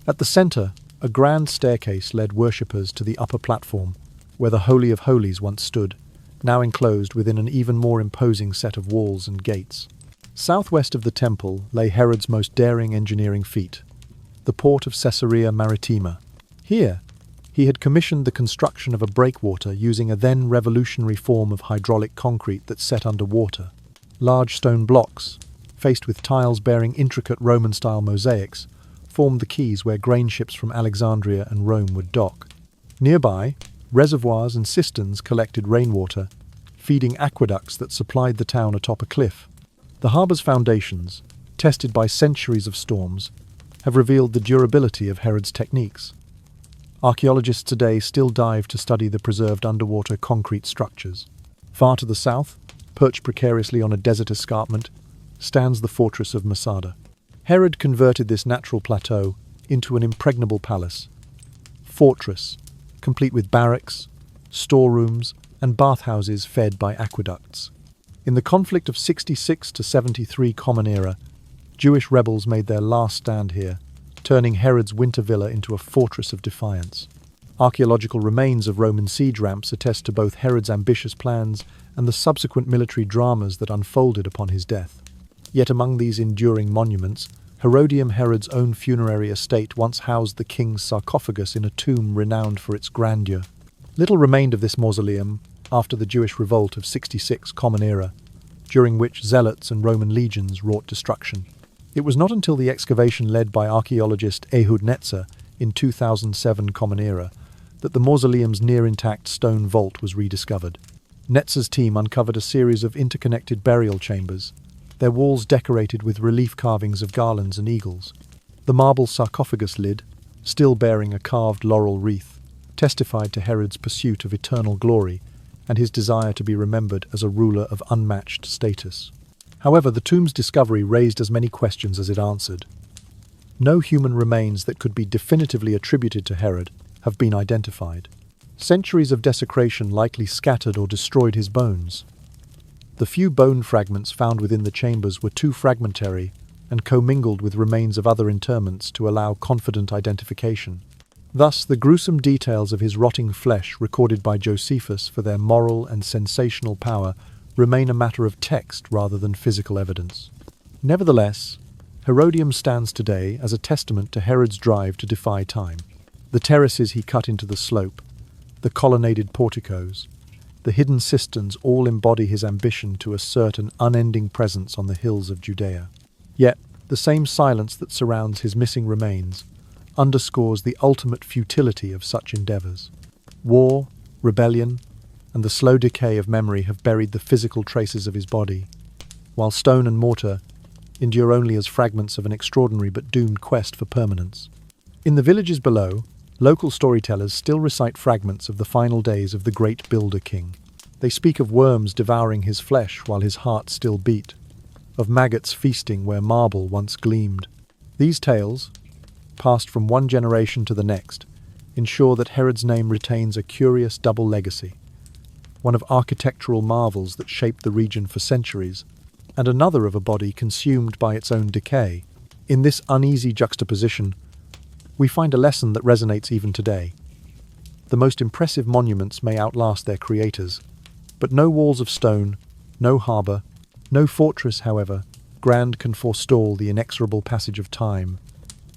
At the center, a grand staircase led worshippers to the upper platform, where the Holy of Holies once stood, now enclosed within an even more imposing set of walls and gates. Southwest of the temple lay Herod's most daring engineering feat, the port of Caesarea Maritima. Here, he had commissioned the construction of a breakwater using a then revolutionary form of hydraulic concrete that set under water. Large stone blocks, faced with tiles bearing intricate Roman-style mosaics, formed the quays where grain ships from Alexandria and Rome would dock. Nearby, reservoirs and cisterns collected rainwater, feeding aqueducts that supplied the town atop a cliff. The harbour's foundations, tested by centuries of storms, have revealed the durability of Herod's techniques. Archaeologists today still dive to study the preserved underwater concrete structures. Far to the south, perched precariously on a desert escarpment, stands the fortress of Masada. Herod converted this natural plateau into an impregnable palace. Fortress, complete with barracks, storerooms, and bathhouses fed by aqueducts. In the conflict of 66 to 73 Common Era, Jewish rebels made their last stand here, turning Herod's winter villa into a fortress of defiance. Archaeological remains of Roman siege ramps attest to both Herod's ambitious plans and the subsequent military dramas that unfolded upon his death. Yet among these enduring monuments, Herodium Herod's own funerary estate once housed the king's sarcophagus in a tomb renowned for its grandeur. Little remained of this mausoleum after the Jewish revolt of 66 Common Era, during which zealots and Roman legions wrought destruction. It was not until the excavation led by archaeologist Ehud Netzer in 2007 Common Era that the mausoleum's near-intact stone vault was rediscovered. Netzer's team uncovered a series of interconnected burial chambers, their walls decorated with relief carvings of garlands and eagles. The marble sarcophagus lid, still bearing a carved laurel wreath, testified to Herod's pursuit of eternal glory and his desire to be remembered as a ruler of unmatched status. However, the tomb's discovery raised as many questions as it answered. No human remains that could be definitively attributed to Herod have been identified. Centuries of desecration likely scattered or destroyed his bones. The few bone fragments found within the chambers were too fragmentary and commingled with remains of other interments to allow confident identification. Thus, the gruesome details of his rotting flesh recorded by Josephus for their moral and sensational power remain a matter of text rather than physical evidence. Nevertheless, Herodium stands today as a testament to Herod's drive to defy time. The terraces he cut into the slope, the colonnaded porticos, the hidden cisterns all embody his ambition to assert an unending presence on the hills of Judea. Yet, the same silence that surrounds his missing remains underscores the ultimate futility of such endeavors. War, rebellion, and the slow decay of memory have buried the physical traces of his body, while stone and mortar endure only as fragments of an extraordinary but doomed quest for permanence. In the villages below, local storytellers still recite fragments of the final days of the great builder king. They speak of worms devouring his flesh while his heart still beat, of maggots feasting where marble once gleamed. These tales, passed from one generation to the next, ensure that Herod's name retains a curious double legacy, one of architectural marvels that shaped the region for centuries, and another of a body consumed by its own decay. In this uneasy juxtaposition, we find a lesson that resonates even today. The most impressive monuments may outlast their creators, but no walls of stone, no harbour, no fortress, however grand, can forestall the inexorable passage of time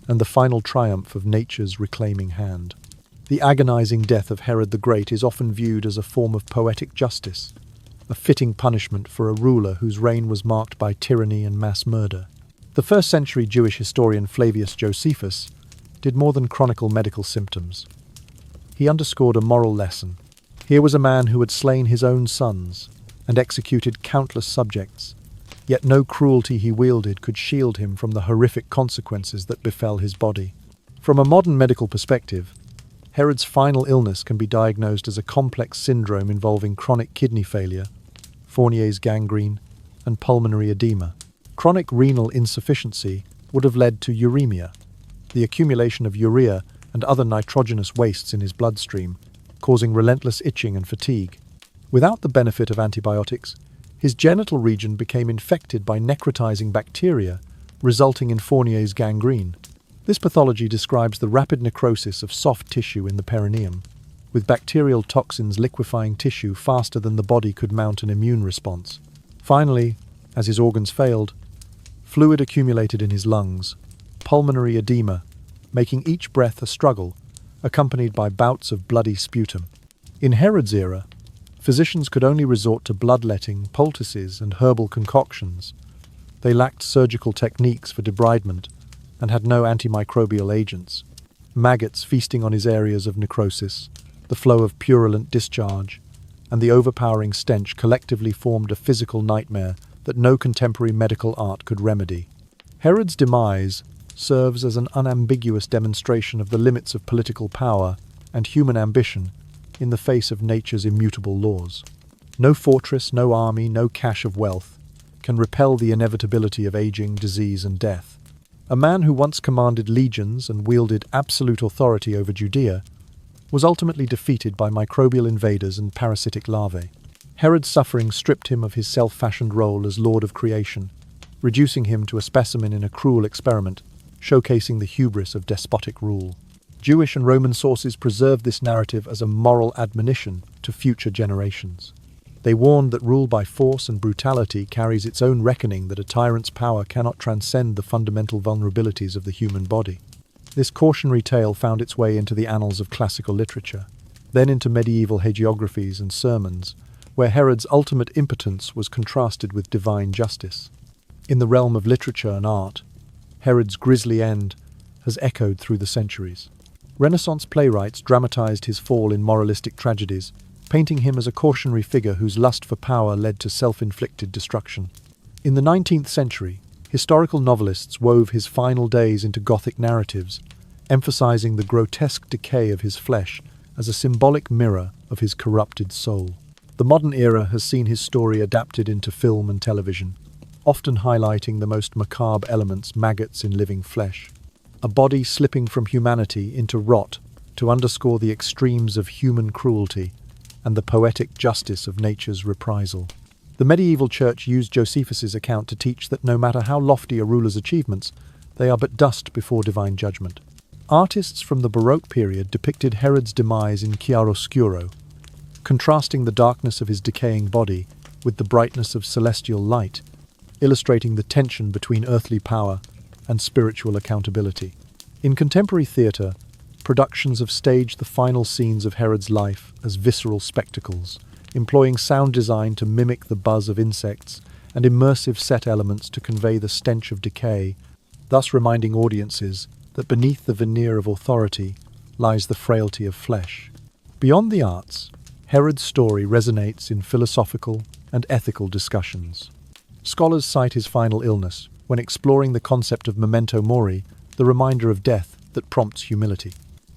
and the final triumph of nature's reclaiming hand. The agonizing death of Herod the Great is often viewed as a form of poetic justice, a fitting punishment for a ruler whose reign was marked by tyranny and mass murder. The first-century Jewish historian Flavius Josephus did more than chronicle medical symptoms. He underscored a moral lesson. Here was a man who had slain his own sons and executed countless subjects, yet no cruelty he wielded could shield him from the horrific consequences that befell his body. From a modern medical perspective, Herod's final illness can be diagnosed as a complex syndrome involving chronic kidney failure, Fournier's gangrene, and pulmonary edema. Chronic renal insufficiency would have led to uremia, the accumulation of urea and other nitrogenous wastes in his bloodstream, causing relentless itching and fatigue. Without the benefit of antibiotics, his genital region became infected by necrotizing bacteria, resulting in Fournier's gangrene. This pathology describes the rapid necrosis of soft tissue in the perineum, with bacterial toxins liquefying tissue faster than the body could mount an immune response. Finally, as his organs failed, fluid accumulated in his lungs, pulmonary edema, making each breath a struggle, accompanied by bouts of bloody sputum. In Herod's era, physicians could only resort to bloodletting, poultices, and herbal concoctions. They lacked surgical techniques for debridement and had no antimicrobial agents. Maggots feasting on his areas of necrosis, the flow of purulent discharge, and the overpowering stench collectively formed a physical nightmare that no contemporary medical art could remedy. Herod's demise serves as an unambiguous demonstration of the limits of political power and human ambition in the face of nature's immutable laws. No fortress, no army, no cache of wealth can repel the inevitability of aging, disease, and death. A man who once commanded legions and wielded absolute authority over Judea was ultimately defeated by microbial invaders and parasitic larvae. Herod's suffering stripped him of his self-fashioned role as Lord of Creation, reducing him to a specimen in a cruel experiment, showcasing the hubris of despotic rule. Jewish and Roman sources preserve this narrative as a moral admonition to future generations. They warned that rule by force and brutality carries its own reckoning, that a tyrant's power cannot transcend the fundamental vulnerabilities of the human body. This cautionary tale found its way into the annals of classical literature, then into medieval hagiographies and sermons, where Herod's ultimate impotence was contrasted with divine justice. In the realm of literature and art, Herod's grisly end has echoed through the centuries. Renaissance playwrights dramatized his fall in moralistic tragedies, painting him as a cautionary figure whose lust for power led to self-inflicted destruction. In the 19th century, historical novelists wove his final days into Gothic narratives, emphasizing the grotesque decay of his flesh as a symbolic mirror of his corrupted soul. The modern era has seen his story adapted into film and television, often highlighting the most macabre elements, maggots in living flesh. a body slipping from humanity into rot to underscore the extremes of human cruelty and the poetic justice of nature's reprisal. The medieval church used Josephus's account to teach that no matter how lofty a ruler's achievements, they are but dust before divine judgment. Artists from the Baroque period depicted Herod's demise in chiaroscuro, contrasting the darkness of his decaying body with the brightness of celestial light, illustrating the tension between earthly power and spiritual accountability. In contemporary theatre, productions have staged the final scenes of Herod's life as visceral spectacles, employing sound design to mimic the buzz of insects and immersive set elements to convey the stench of decay, thus reminding audiences that beneath the veneer of authority lies the frailty of flesh. Beyond the arts, Herod's story resonates in philosophical and ethical discussions. Scholars cite his final illness when exploring the concept of memento mori, the reminder of death that prompts humility.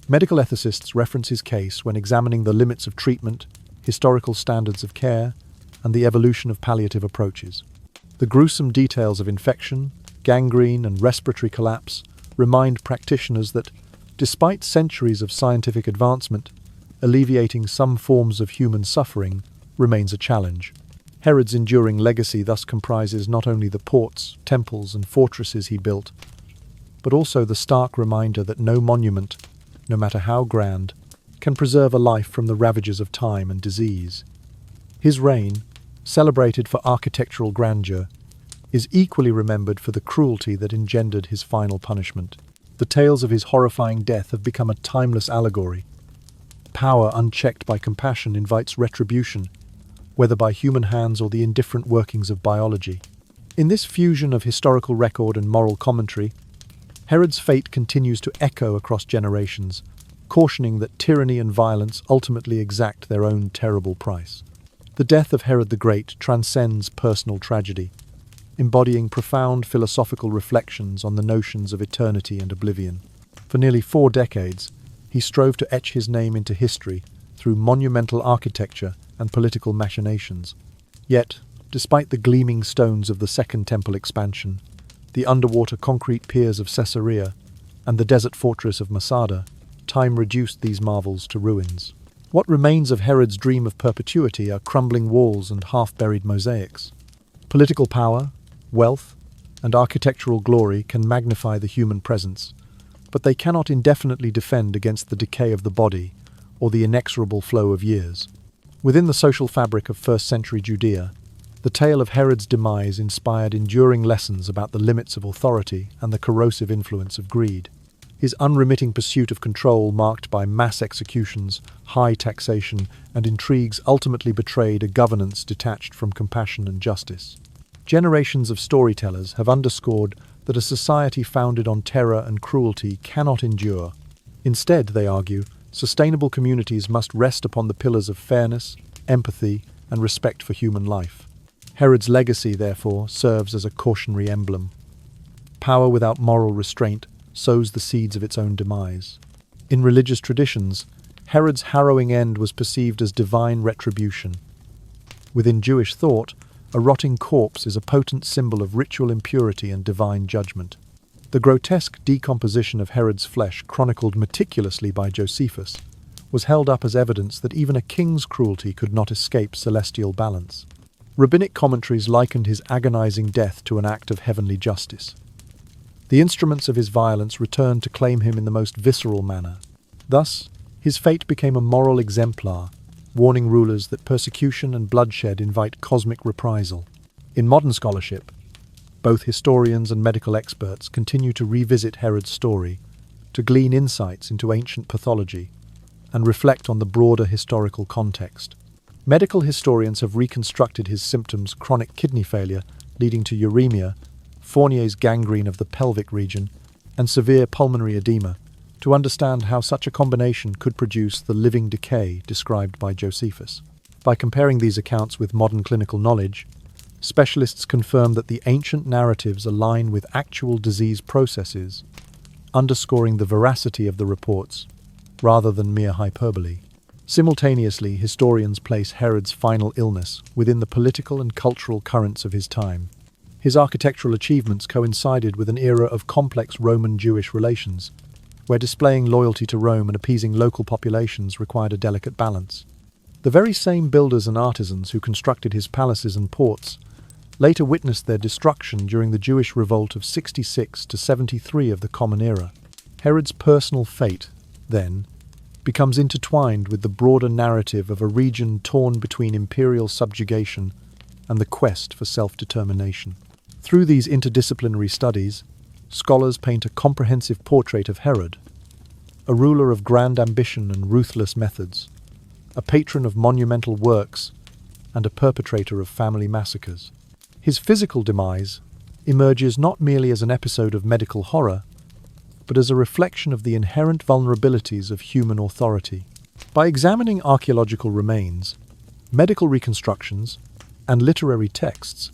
Medical ethicists reference his case when examining the limits of treatment, historical standards of care, and the evolution of palliative approaches. The gruesome details of infection, gangrene, and respiratory collapse remind practitioners that, despite centuries of scientific advancement, alleviating some forms of human suffering remains a challenge. Herod's enduring legacy thus comprises not only the ports, temples, and fortresses he built, but also the stark reminder that no monument, no matter how grand, can preserve a life from the ravages of time and disease. His reign, celebrated for architectural grandeur, is equally remembered for the cruelty that engendered his final punishment. The tales of his horrifying death have become a timeless allegory. Power unchecked by compassion invites retribution, whether by human hands or the indifferent workings of biology. In this fusion of historical record and moral commentary, Herod's fate continues to echo across generations, cautioning that tyranny and violence ultimately exact their own terrible price. The death of Herod the Great transcends personal tragedy, embodying profound philosophical reflections on the notions of eternity and oblivion. For nearly 4 decades, he strove to etch his name into history through monumental architecture and political machinations. Yet, despite the gleaming stones of the Second Temple expansion, the underwater concrete piers of Caesarea, and the desert fortress of Masada, time reduced these marvels to ruins. What remains of Herod's dream of perpetuity are crumbling walls and half-buried mosaics. Political power, wealth, and architectural glory can magnify the human presence, but they cannot indefinitely defend against the decay of the body or the inexorable flow of years. Within the social fabric of first-century Judea, the tale of Herod's demise inspired enduring lessons about the limits of authority and the corrosive influence of greed. His unremitting pursuit of control, marked by mass executions, high taxation, and intrigues, ultimately betrayed a governance detached from compassion and justice. Generations of storytellers have underscored that a society founded on terror and cruelty cannot endure. Instead, they argue, sustainable communities must rest upon the pillars of fairness, empathy, and respect for human life. Herod's legacy, therefore, serves as a cautionary emblem. Power without moral restraint sows the seeds of its own demise. In religious traditions, Herod's harrowing end was perceived as divine retribution. Within Jewish thought, a rotting corpse is a potent symbol of ritual impurity and divine judgment. The grotesque decomposition of Herod's flesh, chronicled meticulously by Josephus, was held up as evidence that even a king's cruelty could not escape celestial balance. Rabbinic commentaries likened his agonizing death to an act of heavenly justice. The instruments of his violence returned to claim him in the most visceral manner. Thus, his fate became a moral exemplar, warning rulers that persecution and bloodshed invite cosmic reprisal. In modern scholarship, both historians and medical experts continue to revisit Herod's story, to glean insights into ancient pathology, and reflect on the broader historical context. Medical historians have reconstructed his symptoms: chronic kidney failure leading to uremia, Fournier's gangrene of the pelvic region, and severe pulmonary edema, to understand how such a combination could produce the living decay described by Josephus. By comparing these accounts with modern clinical knowledge, specialists confirm that the ancient narratives align with actual disease processes, underscoring the veracity of the reports, rather than mere hyperbole. Simultaneously, historians place Herod's final illness within the political and cultural currents of his time. His architectural achievements coincided with an era of complex Roman-Jewish relations, where displaying loyalty to Rome and appeasing local populations required a delicate balance. The very same builders and artisans who constructed his palaces and ports later witnessed their destruction during the Jewish revolt of 66 to 73 of the Common Era. Herod's personal fate, then, becomes intertwined with the broader narrative of a region torn between imperial subjugation and the quest for self-determination. Through these interdisciplinary studies, scholars paint a comprehensive portrait of Herod, a ruler of grand ambition and ruthless methods, a patron of monumental works, and a perpetrator of family massacres. His physical demise emerges not merely as an episode of medical horror, but as a reflection of the inherent vulnerabilities of human authority. By examining archaeological remains, medical reconstructions, and literary texts,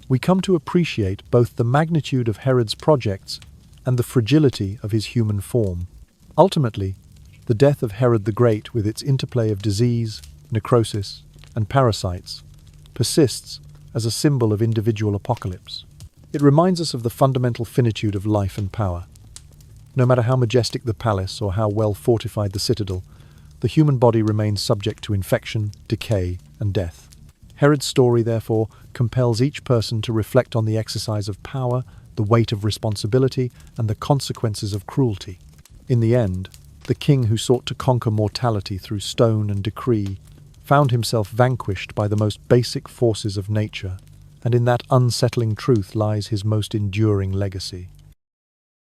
we come to appreciate both the magnitude of Herod's projects and the fragility of his human form. Ultimately, the death of Herod the Great, with its interplay of disease, necrosis, and parasites, persists as a symbol of individual apocalypse. It reminds us of the fundamental finitude of life and power. No matter how majestic the palace or how well fortified the citadel, the human body remains subject to infection, decay, and death. Herod's story, therefore, compels each person to reflect on the exercise of power, the weight of responsibility, and the consequences of cruelty. In the end, the king who sought to conquer mortality through stone and decree found himself vanquished by the most basic forces of nature, and in that unsettling truth lies his most enduring legacy.